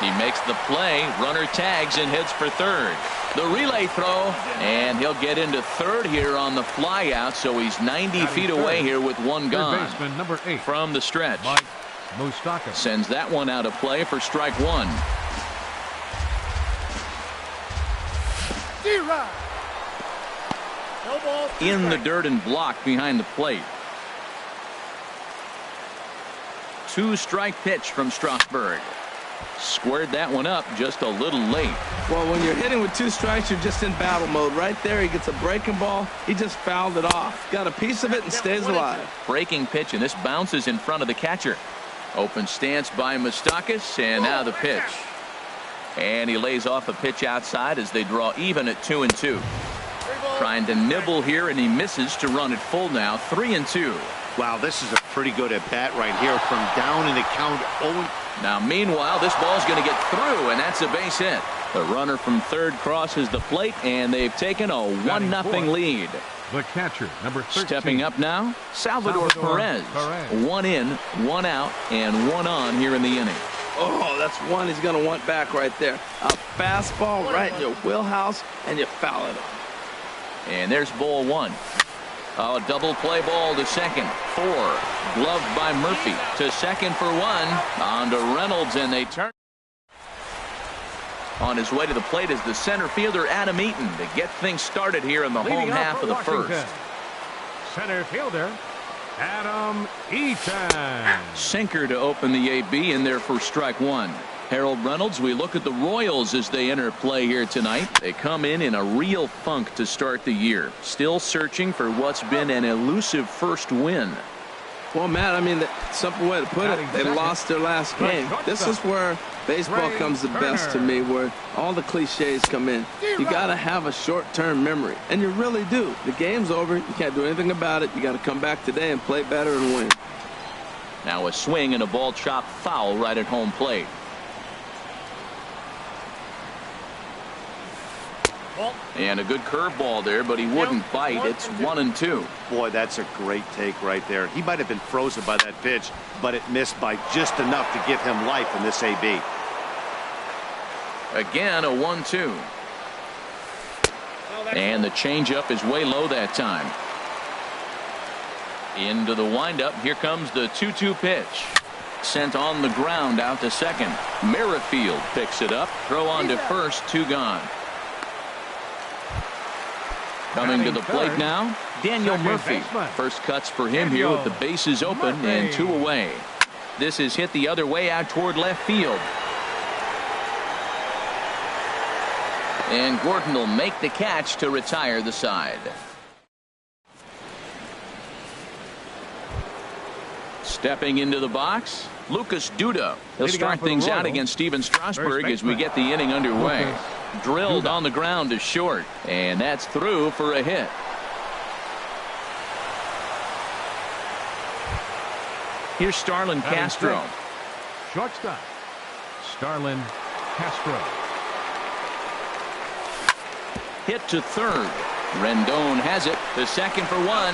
A: He makes the play. Runner tags and heads for third. The relay throw, and he'll get into third here on the fly out, so he's 90 feet away here with one gone.
B: Baseman number 8
A: from the stretch. Sends that one out of play for strike 1. In the dirt and blocked behind the plate. 2-strike pitch from Strasburg. Squared that one up just a little late.
C: Well, when you're hitting with 2 strikes, you're just in battle mode. Right there, he gets a breaking ball. He just fouled it off. Got a piece of it and stays alive.
A: Breaking pitch, and this bounces in front of the catcher. Open stance by Moustakas, and now the pitch. And he lays off a pitch outside as they draw even at 2-2. Trying to nibble here, and he misses to run it full now. 3-2.
D: Wow, this is a pretty good at-bat right here from down in the count.
A: Now, meanwhile, this ball's going to get through, and that's a base hit. The runner from third crosses the plate, and they've taken a 1-0 lead.
B: The catcher, number 13.
A: Stepping up now, Salvador Perez. 1 in, 1 out, and 1 on here in the inning.
C: Oh, that's one he's going to want back right there. A fastball right in your wheelhouse, and you foul it.
A: And there's ball 1. A double play ball to second. 4. Gloved by Murphy to second for 1. On to Reynolds, and they turn. On his way to the plate is the center fielder Adam Eaton to get things started here in the home half of the first.
B: Center fielder Adam Eaton.
A: Sinker to open the AB in there for strike 1. Harold Reynolds, we look at the Royals as they enter play here tonight. They come in a real funk to start the year. Still searching for what's been an elusive first win.
C: Well, Matt, I mean, the simple way to put it, they lost their last game. This is where baseball comes the best to me, where all the cliches come in. You got to have a short-term memory, and you really do. The game's over. You can't do anything about it. You got to come back today and play better and win.
A: Now a swing and a ball chopped foul right at home plate. And a good curveball there, but he wouldn't bite. It's 1-2.
D: Boy, that's a great take right there. He might have been frozen by that pitch, but it missed by just enough to give him life in this AB.
A: Again, a 1-2. And the changeup is way low that time. Into the windup. Here comes the 2-2 pitch. Sent on the ground out to second. Merrifield picks it up. Throw on to first. 2 gone. Coming to the plate now, Daniel Murphy. First cuts for him here with the bases open and 2 away. This is hit the other way out toward left field. And Gordon will make the catch to retire the side. Stepping into the box, Lucas Duda. He'll start things out against Steven Strasburg as we get the inning underway. Drilled on the ground to short, and that's through for a hit. Here's Starlin Castro.
B: Shortstop, Starlin Castro.
A: Hit to third. Rendon has it to second for 1.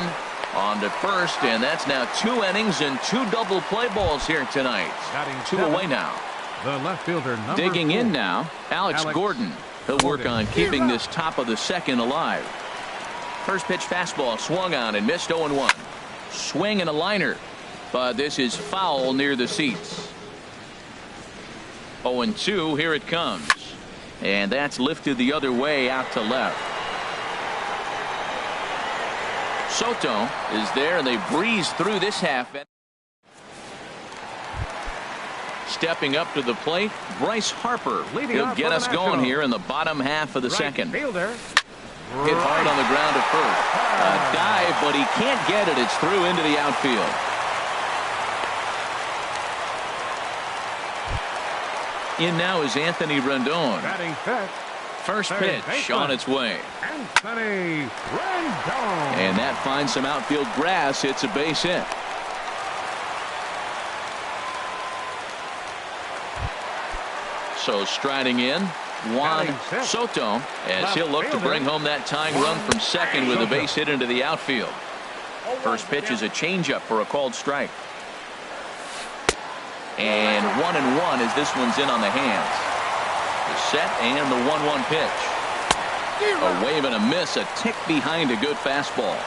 A: On to first, and that's now 2 innings and 2 double play balls here tonight. 2 away now.
B: The left fielder, number
A: Digging
B: 4.
A: in now, Alex Gordon. He'll work on keeping this top of the second alive. First pitch fastball swung on and missed 0-1. Swing and a liner, but this is foul near the seats. 0-2, here it comes. And that's lifted the other way out to left. Soto is there, and they breeze through this half. Stepping up to the plate, Bryce Harper. He'll get us going here in the bottom half of the second.
B: Fielder.
A: Hit hard on the ground to first. A dive, but he can't get it. It's through into the outfield. In now is Anthony Rendon.
B: Batting fifth.
A: First pitch on its way.
B: Anthony Rendon.
A: And that finds some outfield grass. It's a base hit. So striding in, Juan Soto, as he'll look to bring home that tying run from second with a base hit into the outfield. First pitch is a changeup for a called strike. And 1-1 as this one's in on the hands. The set and the 1-1 pitch. A wave and a miss, a tick behind a good fastball.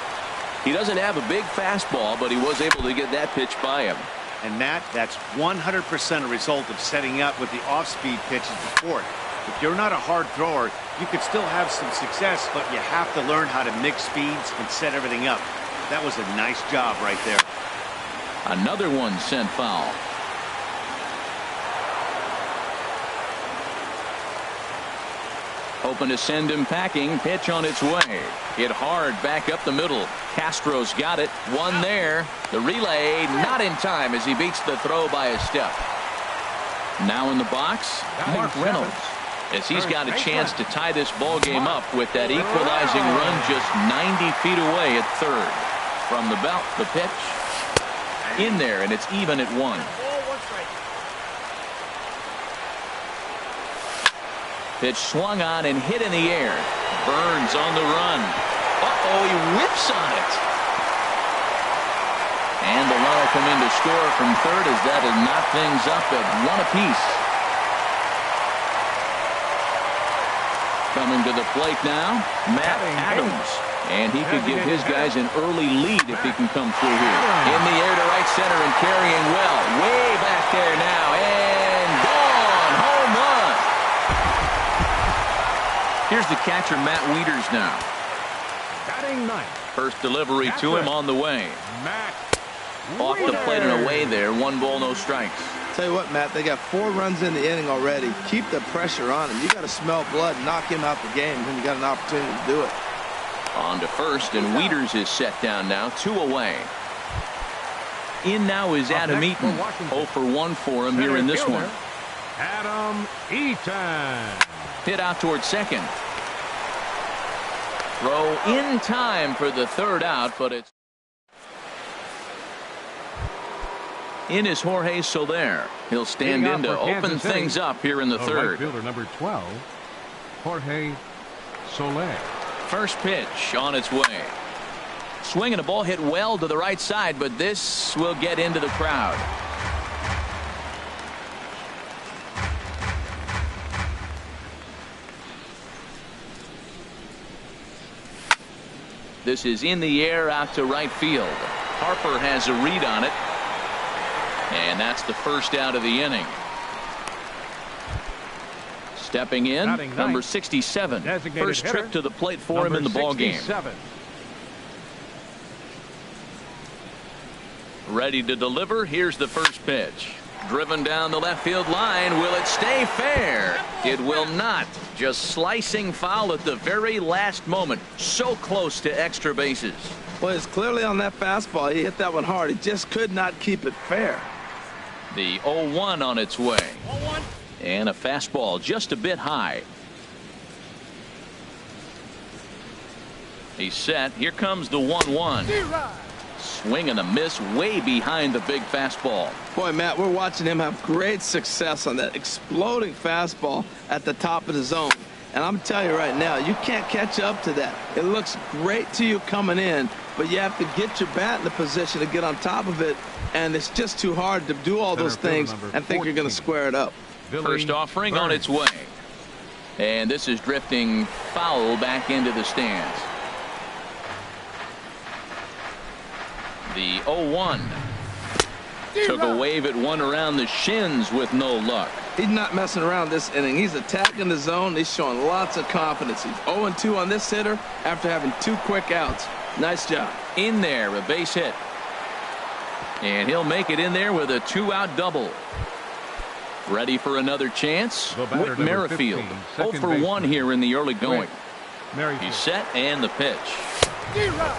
A: He doesn't have a big fastball, but he was able to get that pitch by him.
D: And Matt, that's 100% a result of setting up with the off-speed pitches before it. If you're not a hard thrower, you could still have some success, but you have to learn how to mix speeds and set everything up. That was a nice job right there.
A: Another one sent foul. Hoping to send him packing. Pitch on its way. Hit hard back up the middle. Castro's got it. One there. The relay not in time as he beats the throw by a step. Now in the box, Mark Reynolds, as he's got a chance to tie this ball game up with that equalizing run just 90 feet away at third. From the belt, the pitch in there, and it's even at 1. Pitch swung on and hit in the air. Burns on the run. Uh-oh, he whips on it. And the runner come in to score from third as that has knocked things up at 1 apiece. Coming to the plate now, Matt Adams. And he could give his guys an early lead if he can come through here. In the air to right center and carrying well. Way back there now. And gone. Home run. Here's the catcher, Matt Wieters now.
B: Batting ninth.
A: First delivery to him on the way. Off the plate and away there. 1 ball, no strikes.
C: Tell you what, Matt, they got 4 runs in the inning already. Keep the pressure on him. You got to smell blood, knock him out the game, and you got an opportunity to do it.
A: On to first, and Wieters is set down now. 2 away. In now is Adam Eaton. 0 for 1 for him here in this one.
B: Adam Eaton.
A: Hit out towards second. Throw in time for the third out, but it's in is Jorge Soler. He'll stand in to open things up here in the third.
B: Right fielder number 12, Jorge Soler.
A: First pitch on its way. Swinging a ball hit well to the right side, but this will get into the crowd. This is in the air out to right field. Harper has a read on it. And that's the first out of the inning. Stepping in, number 67. First trip to the plate for him in the ball game. Ready to deliver. Here's the first pitch. Driven down the left field line. Will it stay fair? It will not. Just slicing foul at the very last moment. So close to extra bases.
C: Well, it's clearly on that fastball. He hit that one hard. He just could not keep it fair.
A: The 0-1 on its way. 0-1. And a fastball just a bit high. He's set. Here comes the 1-1. Swing and a miss way behind the big fastball.
C: Boy, Matt, we're watching him have great success on that exploding fastball at the top of the zone. And I'm telling you right now, you can't catch up to that. It looks great to you coming in, but you have to get your bat in the position to get on top of it, and it's just too hard to do all those things and think you're going to square it up.
A: First offering on its way. And this is drifting foul back into the stands. The 0-1. Took a wave at one around the shins with no luck.
C: He's not messing around this inning. He's attacking the zone. He's showing lots of confidence. He's 0-2 on this hitter after having 2 quick outs. Nice job.
A: In there, a base hit. And he'll make it in there with a 2-out double. Ready for another chance? Whit Merrifield. 0 for 1 here in the early going. He's set and the pitch.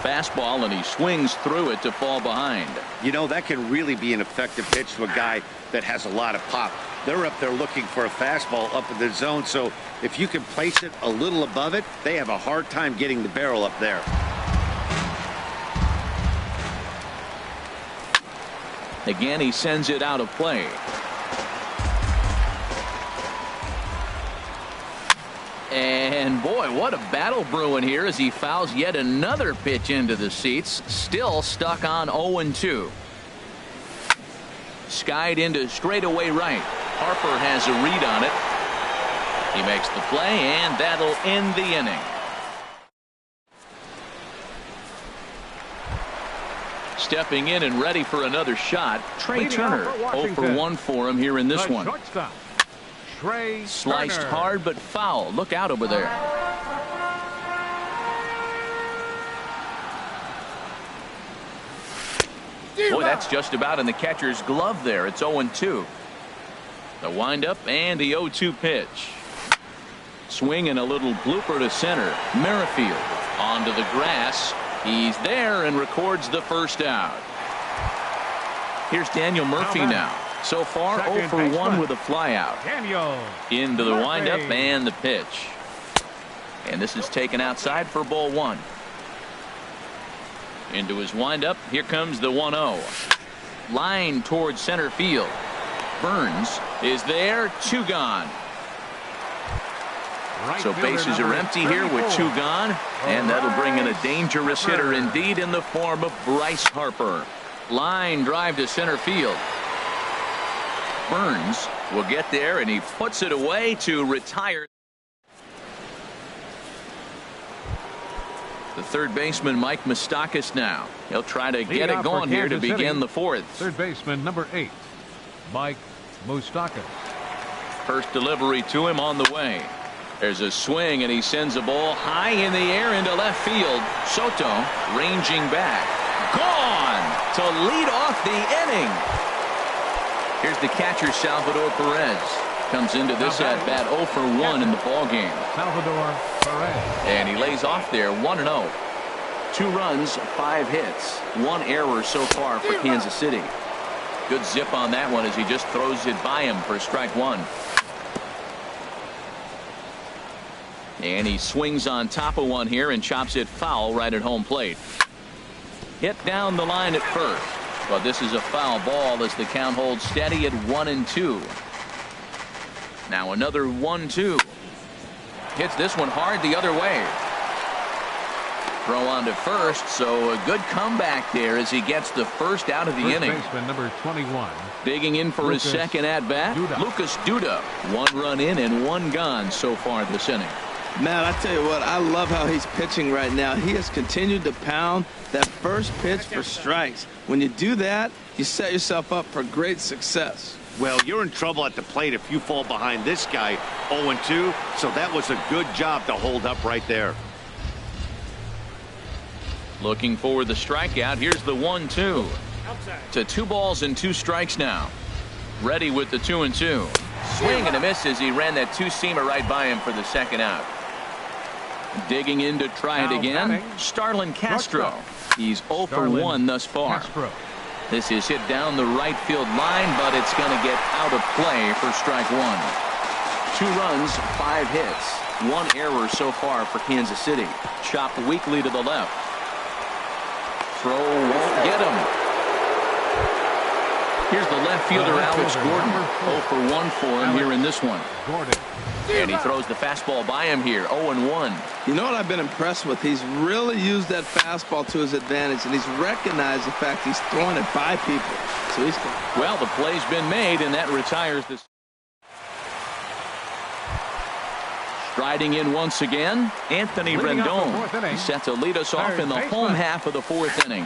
A: Fastball, and he swings through it to fall behind.
D: You know, that can really be an effective pitch to a guy that has a lot of pop. They're up there looking for a fastball up in the zone, so if you can place it a little above it, they have a hard time getting the barrel up there.
A: Again, he sends it out of play. And boy, what a battle brewing here as he fouls yet another pitch into the seats. Still stuck on 0-2. Skied into straightaway right. Harper has a read on it. He makes the play, and that'll end the inning. Stepping in and ready for another shot, Trey Turner. 0 for 1 for him here in this one. Sliced hard but foul. Look out over there. Boy, that's just about in the catcher's glove there. It's 0-2. The windup and the 0-2 pitch. Swing and a little blooper to center. Merrifield onto the grass. He's there and records the first out. Here's Daniel Murphy now. So far, 0 for 1 with a flyout. Into the windup and the pitch. And this is taken outside for ball 1. Into his windup. Here comes the 1-0. Line towards center field. Burns is there. 2 gone. So bases are empty here with 2 gone. And that'll bring in a dangerous hitter indeed in the form of Bryce Harper. Line drive to center field. Burns will get there, and he puts it away to retire. The third baseman, Mike Moustakas, now. He'll try to get it going here to begin the 4th.
B: Third baseman, number 8, Mike Moustakas.
A: First delivery to him on the way. There's a swing, and he sends a ball high in the air into left field. Soto ranging back. Gone to lead off the inning. Here's the catcher, Salvador Perez. Comes into this at-bat 0 for 1 in the ballgame.
B: Salvador Perez.
A: And he lays off there 1-0. 2 runs, 5 hits. 1 error so far for Kansas City. Good zip on that one as he just throws it by him for strike 1. And he swings on top of one here and chops it foul right at home plate. Hit down the line at first. But this is a foul ball as the count holds steady at 1-2. Now another 1-2. Hits this one hard the other way. Throw on to first, so a good comeback there as he gets the first out of the inning.
B: Baseman number 21.
A: Digging in for his second at-bat, Lucas Duda. 1 run in and 1 gone so far this inning.
C: Man, I tell you what, I love how he's pitching right now. He has continued to pound that first pitch for strikes. When you do that, you set yourself up for great success.
D: Well, you're in trouble at the plate if you fall behind this guy 0-2, so that was a good job to hold up right there.
A: Looking for the strikeout. Here's the 1-2. To 2 balls and 2 strikes now. Ready with the 2-2. Swing and a miss as he ran that 2-seamer right by him for the second out. Digging in to try it again. Starlin Castro. He's 0 for 1 thus far. This is hit down the right field line, but it's going to get out of play for strike 1. 2 runs, 5 hits. 1 error so far for Kansas City. Chopped weakly to the left. Throw won't get him. Here's the left fielder, Alex Gordon. 0 for 1 for him here in this one. And he throws the fastball by him here, 0-1.
C: You know what I've been impressed with? He's really used that fastball to his advantage, and he's recognized the fact he's throwing it by people. So he's
A: well, the play's been made, and that retires this. Striding in once again, Anthony Rendon. He's set to lead us off in the home half of the 4th inning.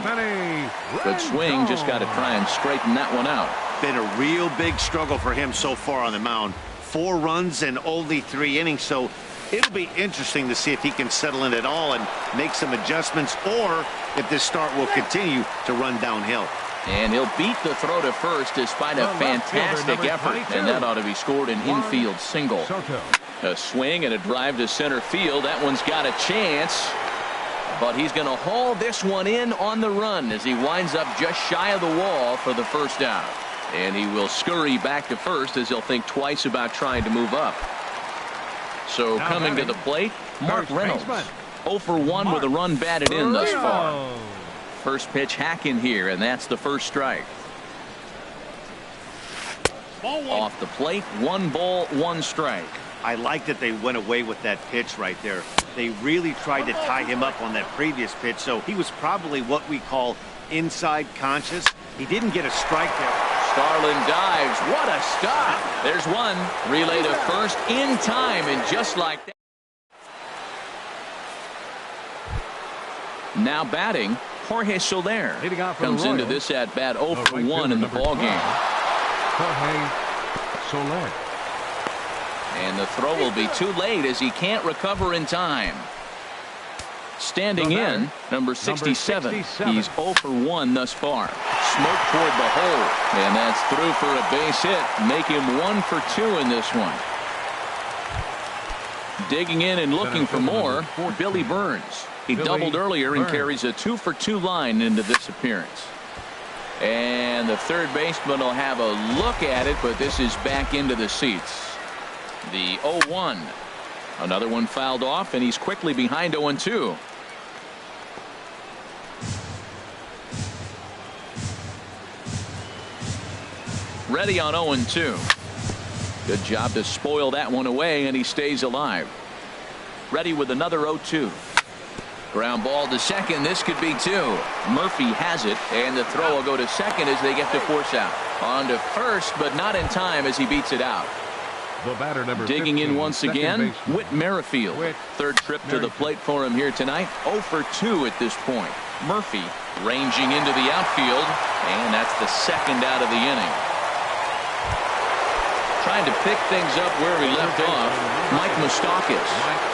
A: Good swing, just got to try and straighten that one out.
D: Been a real big struggle for him so far on the mound. 4 runs in only 3 innings, so it'll be interesting to see if he can settle in at all and make some adjustments, or if this start will continue to run downhill.
A: And he'll beat the throw to first despite a fantastic effort, and that ought to be scored an infield single. A swing and a drive to center field. That one's got a chance, but he's going to haul this one in on the run as he winds up just shy of the wall for the first out. And he will scurry back to first as he'll think twice about trying to move up. So coming to the plate, Mark Reynolds. 0 for 1 with a run batted in thus far. First pitch hack in here, and that's the first strike. Off the plate, 1 ball, 1 strike.
D: I like that they went away with that pitch right there. They really tried to tie him up on that previous pitch, so he was probably what we call inside conscious. He didn't get a strike there.
A: Starlin dives. What a stop. There's one. Relay to first in time, and just like that. Now batting, Jorge Soler comes into this at bat 0 for 1 in the ballgame.
B: Jorge Soler.
A: And the throw will be too late as he can't recover in time. Standing in, number 67. He's 0 for 1 thus far. Smoke toward the hole. And that's through for a base hit. Make him 1 for 2 in this one. Digging in and looking for more, Billy Burns. He doubled earlier and carries a 2 for 2 line into this appearance. And the third baseman will have a look at it, but this is back into the seats. The 0-1. Another one fouled off, and he's quickly behind 0-2. Ready on 0-2. Good job to spoil that one away, and he stays alive. Ready with another 0-2. Ground ball to second. This could be 2. Murphy has it, and the throw will go to second as they get to force out. On to first, but not in time as he beats it out.
B: The batter, number
A: digging
B: 15,
A: in once again, Whit Merrifield. Third trip to the plate for him here tonight. 0 for 2 at this point. Murphy ranging into the outfield, and that's the second out of the inning. Trying to pick things up where we left off, Mike Moustakas.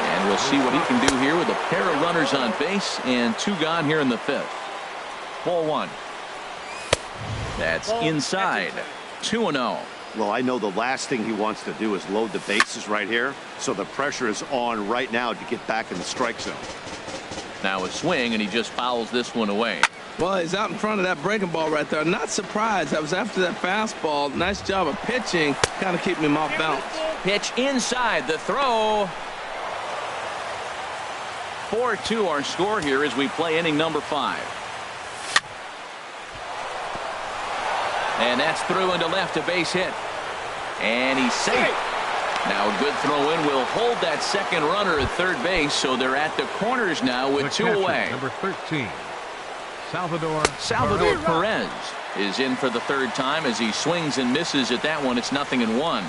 A: And we'll see what he can do here with a pair of runners on base and 2 gone here in the 5th. Ball 1. That's inside. 2-0.
D: Well, I know the last thing he wants to do is load the bases right here, so the pressure is on right now to get back in the strike zone.
A: Now a swing, and he just fouls this one away.
C: Well, he's out in front of that breaking ball right there. Not surprised. I was after that fastball. Nice job of pitching, kind of keeping him off balance.
A: Pitch inside. The throw. 4-2 our score here as we play inning number 5. And that's through into left, a base hit. And he's safe. Now a good throw in will hold that second runner at third base, so they're at the corners now with 2 away.
B: Number 13,
A: Salvador Perez is in for the 3rd time as he swings and misses at that one. It's 0-1.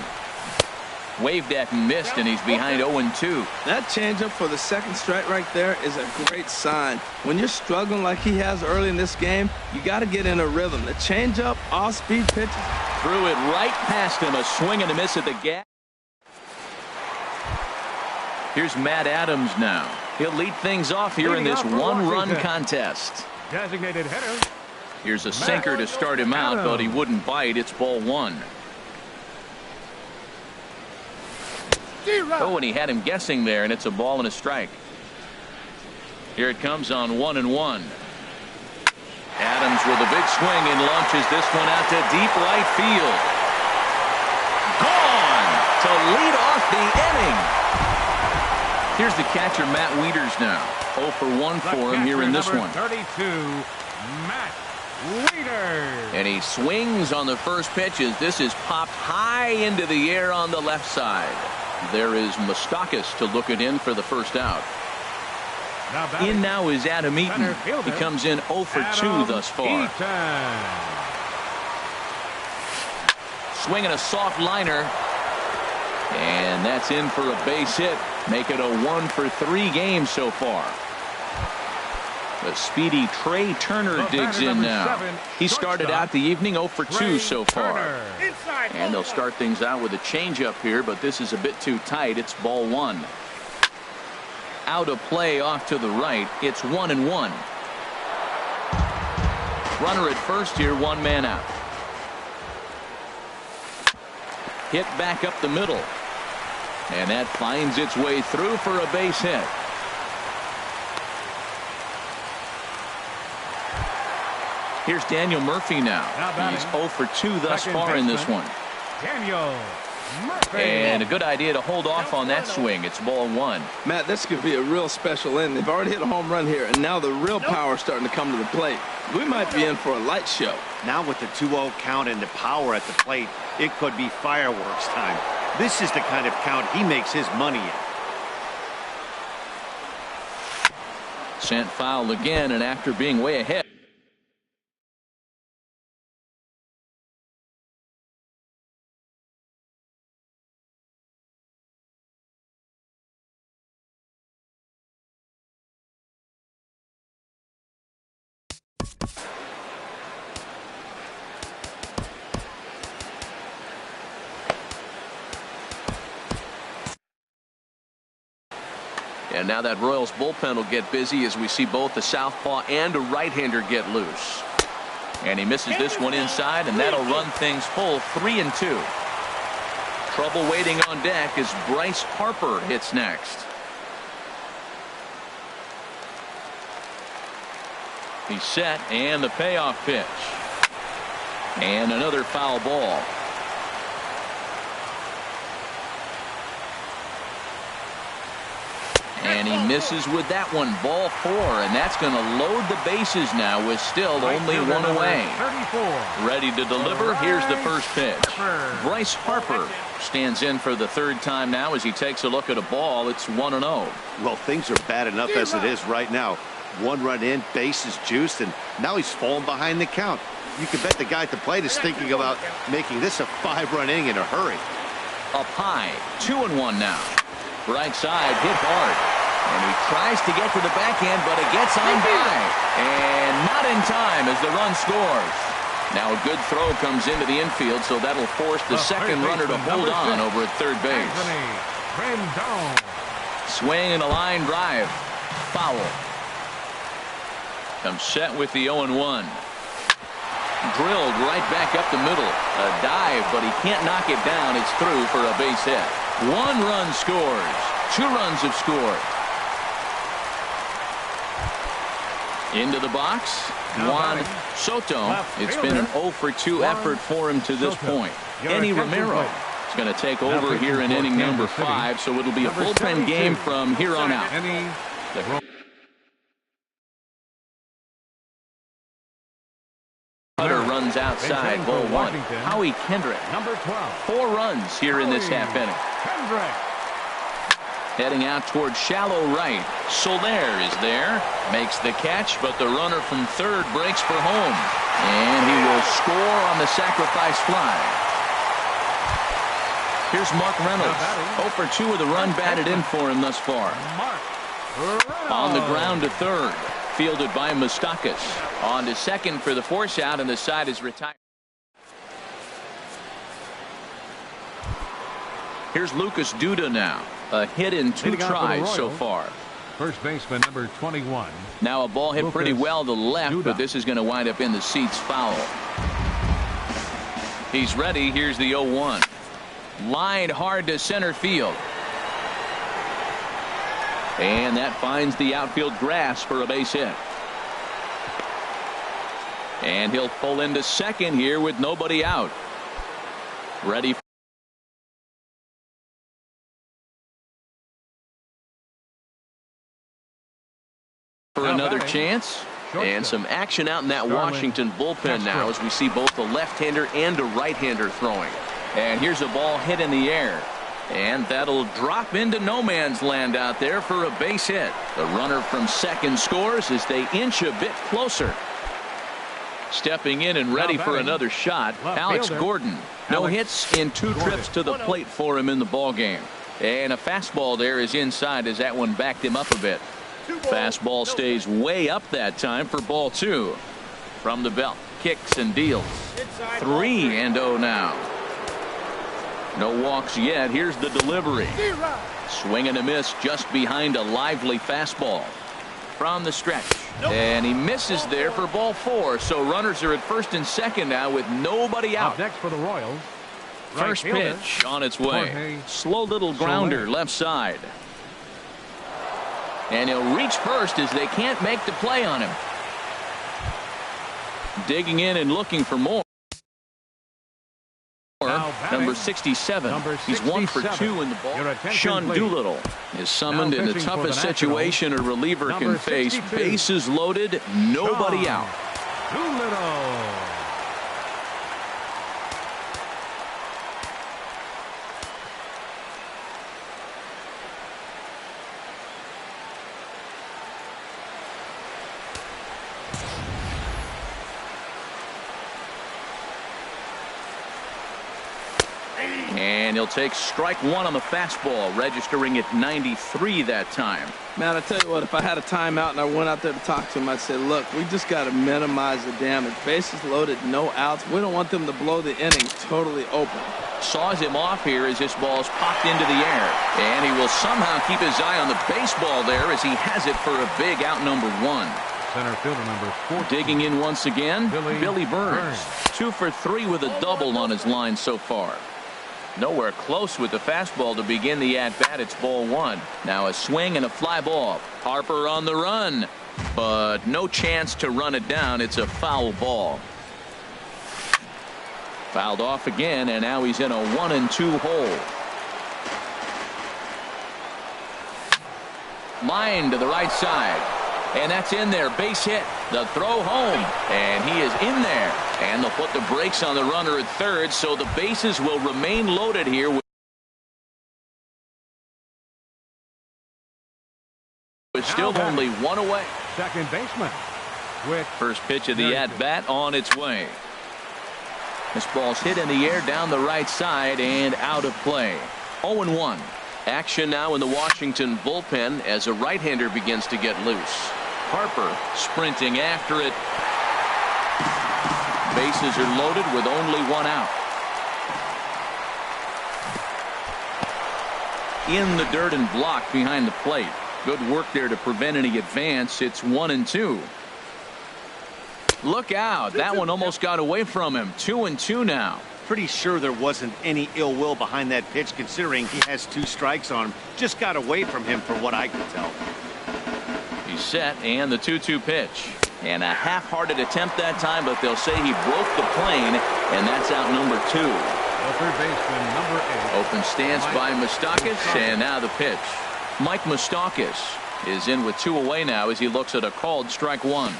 A: Waved at and missed, and he's behind 0-2.
C: That changeup for the second strike right there is a great sign. When you're struggling like he has early in this game, you got to get in a rhythm. The changeup, off-speed pitches.
A: Threw it right past him. A swing and a miss at the gap. Here's Matt Adams now. He'll lead things off here in this 1-run contest.
B: Designated hitter.
A: Here's a sinker to start him out, but he wouldn't bite. It's ball 1. Oh, and he had him guessing there, and it's a ball and a strike. Here it comes on 1-1. Adams with a big swing and launches this one out to deep right field. Gone to lead off the inning. Here's the catcher, Matt Wieters now. 0 for 1 for him here in this one.
B: 32, Matt
A: And he swings on the first pitch as this is popped high into the air on the left side. There is Moustakas to look it in for the first out. In now is Adam Eaton. He comes in 0 for 2 thus far. Swinging a soft liner. And that's in for a base hit. Make it a 1 for 3 game so far. The speedy Trey Turner digs in now. He started out the evening 0 for 2 so far. And they'll start things out with a changeup here, but this is a bit too tight. It's ball 1. Out of play off to the right. It's 1-1. Runner at first here, 1 man out. Hit back up the middle. And that finds its way through for a base hit. Here's Daniel Murphy now. He's 0 for 2 thus far in this one.
B: Daniel Murphy.
A: And a good idea to hold off on that swing. It's ball 1.
C: Matt, this could be a real special inning. They've already hit a home run here, and now the real power is starting to come to the plate. We might be in for a light show.
D: Now with the 2-0 count and the power at the plate, it could be fireworks time. This is the kind of count he makes his money in.
A: Sent foul again, and after being way ahead. And now that Royals bullpen will get busy as we see both the southpaw and a right-hander get loose. And he misses this one inside, and that'll run things full 3-2. Trouble waiting on deck as Bryce Harper hits next. He's set, and the payoff pitch. And another foul ball. And he misses with that one. Ball 4, and that's going to load the bases now with still only 1 away. Ready to deliver. Here's the first pitch. Bryce Harper stands in for the 3rd time now as he takes a look at a ball. It's 1-0.
D: Well, things are bad enough as it is right now. 1 run in, base is juiced, and now he's falling behind the count. You can bet the guy at the plate is thinking about making this a 5-run inning in a hurry.
A: Up high, 2-1 now. Right side, hit hard. And he tries to get to the backhand, but it gets on by. And not in time as the run scores. Now a good throw comes into the infield, so that'll force the second runner to hold on over at third base. Swing and a line drive. Foul. Comes set with the 0-1. Drilled right back up the middle. A dive, but he can't knock it down. It's through for a base hit. 1 run scores. 2 runs have scored. Into the box, Juan Soto. It's been an 0 for 2 effort for him to this point. Eddie Romero is going to take over here in inning number 5, so it'll be a bullpen game from here on out. Cutter runs outside, ball 1. Howie Kendrick.
B: Number 12.
A: 4 runs here in this half inning. Heading out towards shallow right. Soler is there. Makes the catch, but the runner from third breaks for home. And he will score on the sacrifice fly. Here's Mark Reynolds. 0 for 2 with a run batted in for him thus far. On the ground to third. Fielded by Moustakas. On to second for the force out, and the side is retired. Here's Lucas Duda now. A hit in 2 tries so far.
B: First baseman number 21.
A: Now a ball hit pretty well to left,
B: Duda.
A: but this is going to wind up in the seats foul. He's ready. Here's the 0-1. Lined hard to center field. And that finds the outfield grass for a base hit. And he'll pull into second here with nobody out. Ready for another chance. And some action out in that Washington bullpen now as we see both a left-hander and a right-hander throwing. And here's a ball hit in the air. And that'll drop into no man's land out there for a base hit. The runner from second scores as they inch a bit closer. Stepping in and ready for another shot, Alex Gordon. No hits in 2 trips to the plate for him in the ballgame. And a fastball there is inside as that one backed him up a bit. Fastball stays way up that time for ball 2. From the belt, kicks and deals. 3-0 now. No walks yet. Here's the delivery. Swing and a miss just behind a lively fastball. From the stretch. And he misses there for ball 4. So runners are at first and second now with nobody out.
B: Up next for the Royals.
A: First pitch on its way. Slow little grounder left side. And he'll reach first as they can't make the play on him. Digging in and looking for more. Number 67. He's 1 for 2 in the ball. Sean Doolittle is summoned in the toughest situation a reliever can face. Bases loaded, nobody out.
B: Doolittle.
A: And he'll take strike 1 on the fastball, registering at 93 that time.
C: Man, I tell you what, if I had a timeout and I went out there to talk to him, I'd say, look, we just got to minimize the damage. Bases loaded, no outs. We don't want them to blow the inning totally open.
A: Saws him off here as this ball's popped into the air. And he will somehow keep his eye on the baseball there as he has it for a big out number 1.
B: Center fielder number 4.
A: Digging in once again, Billy Burns. 2 for 3 with a double on his line so far. Nowhere close with the fastball to begin the at-bat. It's ball 1. Now a swing and a fly ball. Harper on the run, but no chance to run it down. It's a foul ball. Fouled off again, and now he's in a 1-2 hole. Line to the right side. And that's in there. Base hit. The throw home. And he is in there. And they'll put the brakes on the runner at third, so the bases will remain loaded here with still only 1 away.
B: Second baseman. With
A: first pitch of the at-bat on its way. This ball's hit in the air down the right side and out of play. 0-1. Action now in the Washington bullpen as a right-hander begins to get loose. Harper sprinting after it. Bases are loaded with only 1 out. In the dirt and blocked behind the plate. Good work there to prevent any advance. It's 1-2. Look out. That one almost got away from him. 2-2 now.
D: Pretty sure there wasn't any ill will behind that pitch considering he has 2 strikes on him. Just got away from him for what I could tell.
A: He's set and the 2-2 pitch. And a half-hearted attempt that time, but they'll say he broke the plane, and that's out number 2.
B: the third baseman, number 8.
A: Open stance by Moustakas, and now the pitch. Mike Moustakas is in with 2 away now as he looks at a called strike 1.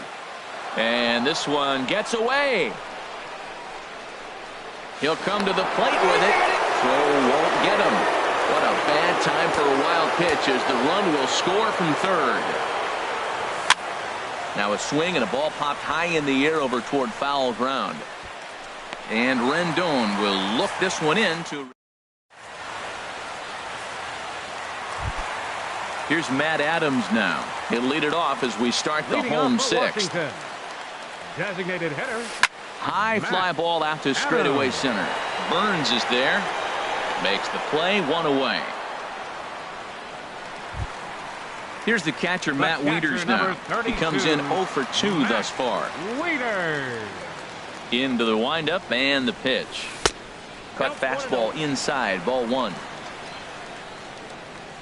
A: And this one gets away. He'll come to the plate with it. Throw won't get him. What a bad time for a wild pitch as the run will score from third. Now a swing and a ball popped high in the air over toward foul ground. And Rendon will look this one in to. Here's Matt Adams now. He'll lead it off as we start the home 6th.
B: Designated hitter.
A: High fly ball out to straightaway center. Burns is there. Makes the play, 1 away. Here's the catcher, Matt Wieters now. He comes in 0 for 2 thus far.
B: Wieters.
A: Into the windup and the pitch. Cut fastball inside, ball 1.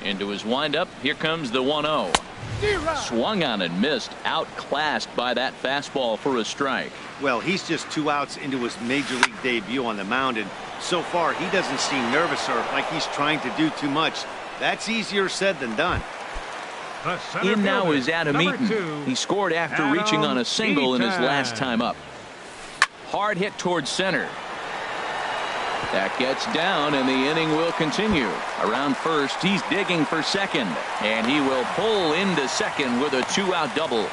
A: Into his windup. Here comes the 1-0. Swung on and missed. Outclassed by that fastball for a strike.
D: Well, he's just 2 outs into his major league debut on the mound, and so far he doesn't seem nervous or like he's trying to do too much. That's easier said than done.
A: In now is Adam Eaton.
B: 2,
A: He scored after
B: Adam
A: reaching on a single in his
B: Eaton.
A: last time up. Hard hit towards center. That gets down, and the inning will continue. Around first, he's digging for second, and he will pull into second with a 2-out double.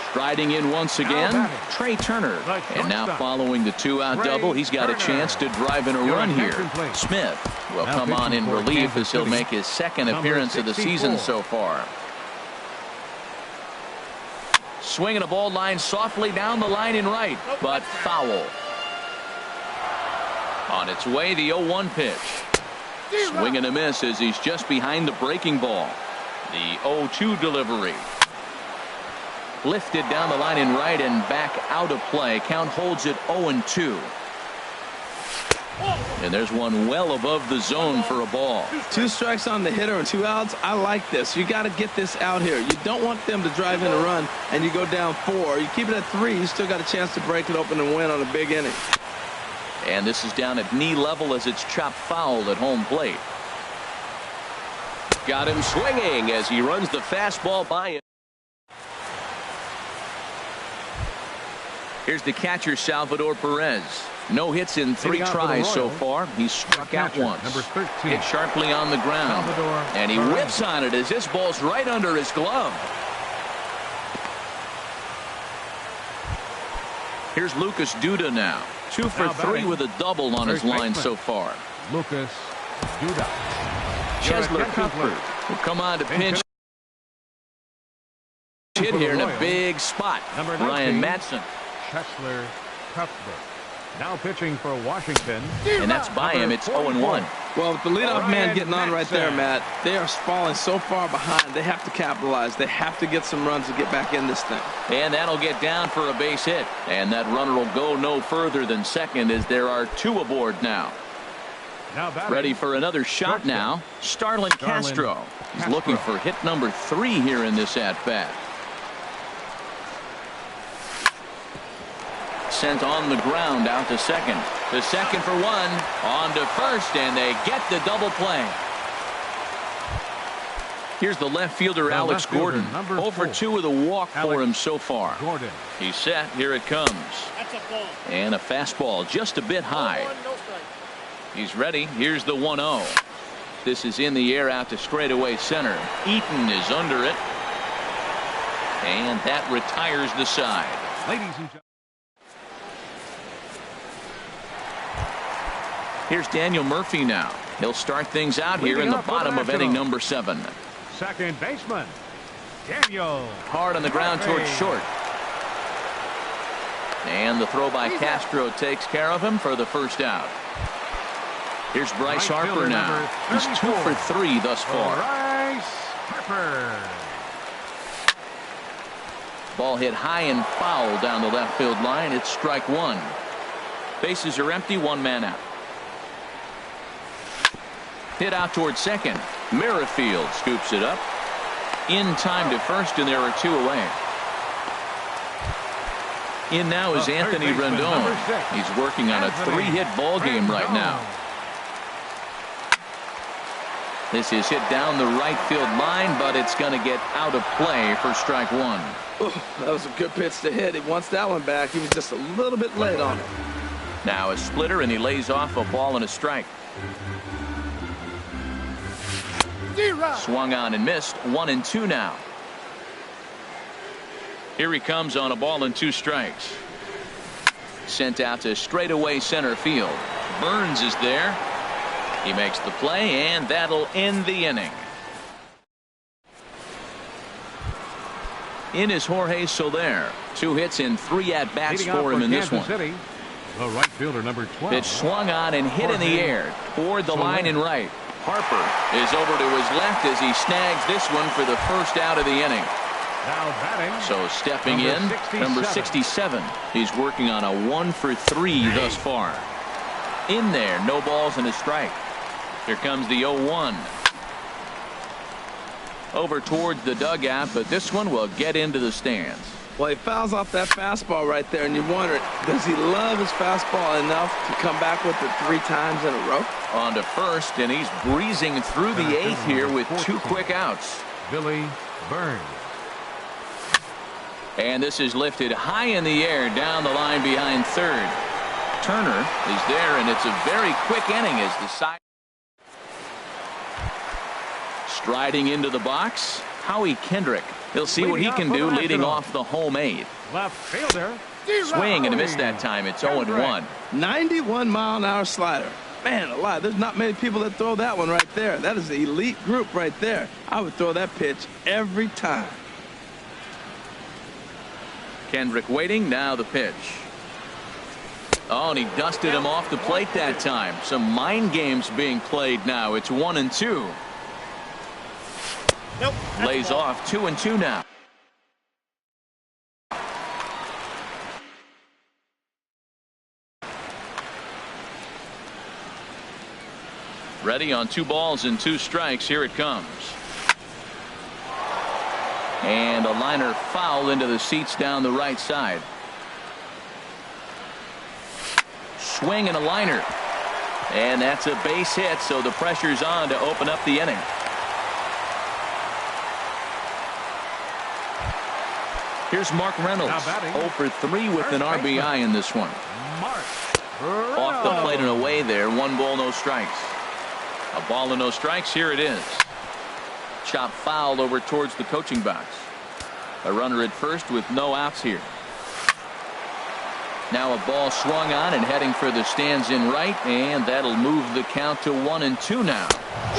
A: Striding in once again, Trey Turner. And now following the 2-out double, he's got a chance to drive in a run here. Smith will come on in relief as he'll make his second appearance of the season so far. Swinging a ball line softly down the line in right, but foul. On its way, the 0-1 pitch. Swing and a miss as he's just behind the breaking ball. The 0-2 delivery. Lifted down the line in right and back out of play. Count holds it 0-2. And there's one well above the zone for a ball.
C: 2 strikes on the hitter and 2 outs. I like this. You got to get this out here. You don't want them to drive in a run and you go down 4. You keep it at 3. You still got a chance to break it open and win on a big inning.
A: And this is down at knee level as it's chopped foul at home plate. Got him swinging as he runs the fastball by him. Here's the catcher, Salvador Perez. No hits in 3 tries so far. He's struck out once. Hit sharply on the ground. And he whips on it as this ball's right under his glove. Here's Lucas Duda now. 2 for 3 with a double on his line so far.
B: Lucas Duda.
A: Chesler Cuthbert will come on to pinch hit here in a big spot. Ryan Madsen.
B: Chesler Cuthbert. Now pitching for Washington.
A: And that's by him. It's 0-1.
C: Well, with the leadoff man getting on right there, Matt, they are falling so far behind. They have to capitalize. They have to get some runs to get back in this thing.
A: And that'll get down for a base hit. And that runner will go no further than second as there are 2 aboard now. Ready for another shot now. Starlin Castro. He's looking for hit number 3 here in this at-bat. Sent on the ground out to second. To second for 1. On to first, and they get the double play. Here's the left fielder, Alex Gordon. 0 for 2 with a walk for him so far. He's set. Here it comes. And a fastball just a bit high. He's ready. Here's the 1-0. This is in the air out to straightaway center. Eaton is under it. And that retires the side.
B: Ladies and gentlemen.
A: Here's Daniel Murphy now. He'll start things out here in the bottom of inning number 7.
B: Second baseman, Daniel.
A: Hard on the ground towards short. And the throw by Castro takes care of him for the first out. Here's Bryce Harper now. He's 2 for 3 thus far.
B: Bryce Harper.
A: Ball hit high and foul down the left field line. It's strike 1. Bases are empty. 1 man out. Hit out towards second. Merrifield scoops it up. In time to first, and there are 2 away. In now is Anthony Rendon. He's working on a 3-hit ball game right now. This is hit down the right field line, but it's going to get out of play for strike 1.
C: That was a good pitch to hit. He wants that one back. He was just a little bit late on it.
A: Now a splitter, and he lays off a ball and a strike. Swung on and missed. 1-2 now. Here he comes on a ball and 2 strikes. Sent out to straightaway center field. Burns is there. He makes the play, and that'll end the inning. In is Jorge Soler. 2 hits in 3 at-bats for him in this one.
B: The right fielder, number 12.
A: Pitch swung on and hit in the air toward the line in right. Harper is over to his left as he snags this one for the first out of the inning.
B: Now batting.
A: So stepping in, number 67. He's working on a 1 for 3 thus far. In there, no balls and a strike. Here comes the 0-1. Over towards the dugout, but this one will get into the stands.
C: Well, he fouls off that fastball right there, and you wonder, does he love his fastball enough to come back with it 3 times in a row?
A: On to first, and he's breezing through the 8th here with 2 quick outs.
B: Billy Burns.
A: And this is lifted high in the air down the line behind third. Turner is there, and it's a very quick inning as the side. Striding into the box, Howie Kendrick. He'll see what he can do leading off the home 8th.
B: Left fielder.
A: Swing and a miss that time. It's 0-1.
C: 91-mile-an-hour slider. Man alive, there's not many people that throw that one right there. That is the elite group right there. I would throw that pitch every time.
A: Kendrick waiting. Now the pitch. Oh, and he dusted him off the plate that time. Some mind games being played now. It's 1-2.
E: Nope.
A: Lays off 2-2 now. Ready on 2 balls and 2 strikes. Here it comes. And a liner foul into the seats down the right side. Swing and a liner. And that's a base hit, so the pressure's on to open up the inning. Here's Mark Reynolds, 0 for 3 with an RBI in this one. Off the plate and away there, 1 ball, no strikes. A ball and no strikes, here it is. Chop fouled over towards the coaching box. A runner at first with no outs here. Now a ball swung on and heading for the stands in right, and that'll move the count to 1-2 now.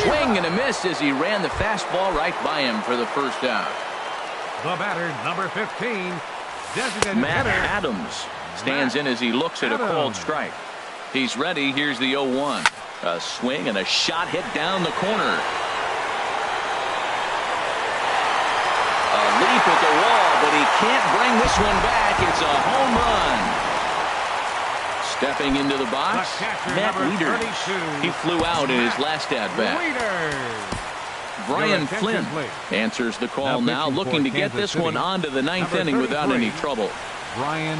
A: Swing and a miss as he ran the fastball right by him for the first out.
B: The batter, number 15, designated
A: Matt
B: hitter.
A: Adams stands in as he looks at a called strike. He's ready. Here's the 0-1. A swing and a shot hit down the corner. A leap at the wall, but he can't bring this one back. It's a home run. Stepping into the box, Matt Wieters. He flew out in his last at-bat. Brian Flynn answers the call now, looking to get this one on to the 9th inning without any trouble.
B: Brian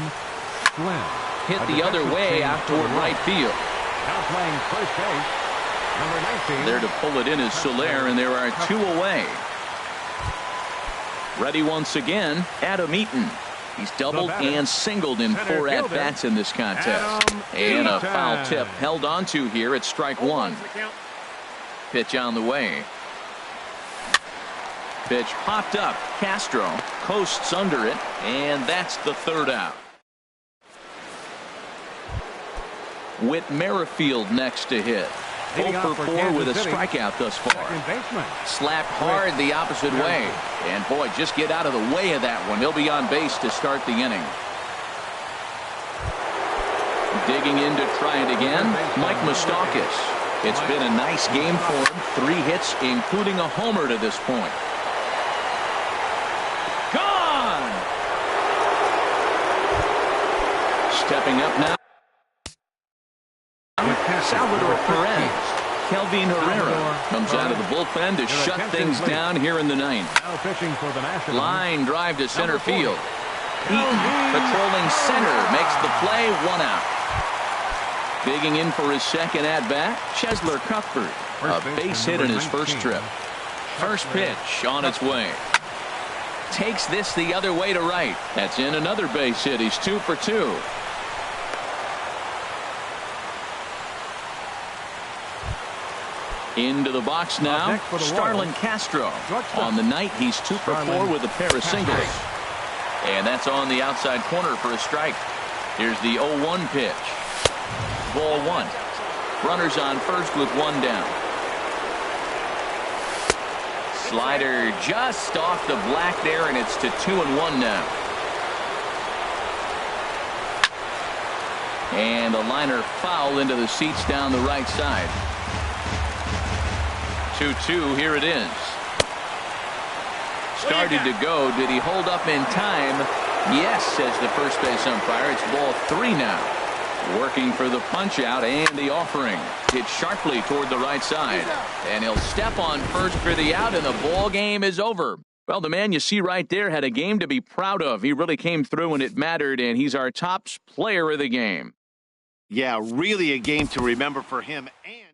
B: Flynn.
A: Hit the other way out toward right field.
B: Now playing first base, number 19.
A: There to pull it in is Soler, and there are 2 away. Ready once again, Adam Eaton. He's doubled and singled in 4 at-bats in this contest. And a foul tip held onto here at strike 1. Pitch on the way. Pitch popped up. Castro coasts under it, and that's the 3rd out. Whit Merrifield next to hit. 0 for 4 with a strikeout thus far. Slapped hard the opposite way. And boy, just get out of the way of that one. He'll be on base to start the inning. Digging in to try it again, Mike Moustakas. It's been a nice game for him. 3 hits, including a homer to this point. Gone! Stepping up now, Salvador Perez. Kelvin Herrera comes out of the bullpen to shut things down here in the 9th. Line drive to center field. Eaton patrolling center makes the play, 1 out. Digging in for his second at-bat, Cheslor Cuthbert. A base hit in his first trip. First pitch on its way. Takes this the other way to right. That's in another base hit. He's 2 for 2. Into the box now, Starlin Castro. On the night, he's 2 for 4 with a pair of singles. And that's on the outside corner for a strike. Here's the 0-1 pitch. Ball 1. Runners on first with 1 down. Slider just off the black there, and it's to 2-1 now. And a liner foul into the seats down the right side. 2-2, here it is. Started to go. Did he hold up in time? Yes, says the first base umpire. It's ball 3 now. Working for the punch out and the offering. Hit sharply toward the right side. And he'll step on first for the out, and the ball game is over. Well, the man you see right there had a game to be proud of. He really came through when it mattered, and he's our top player of the game.
D: Yeah, really a game to remember for him. And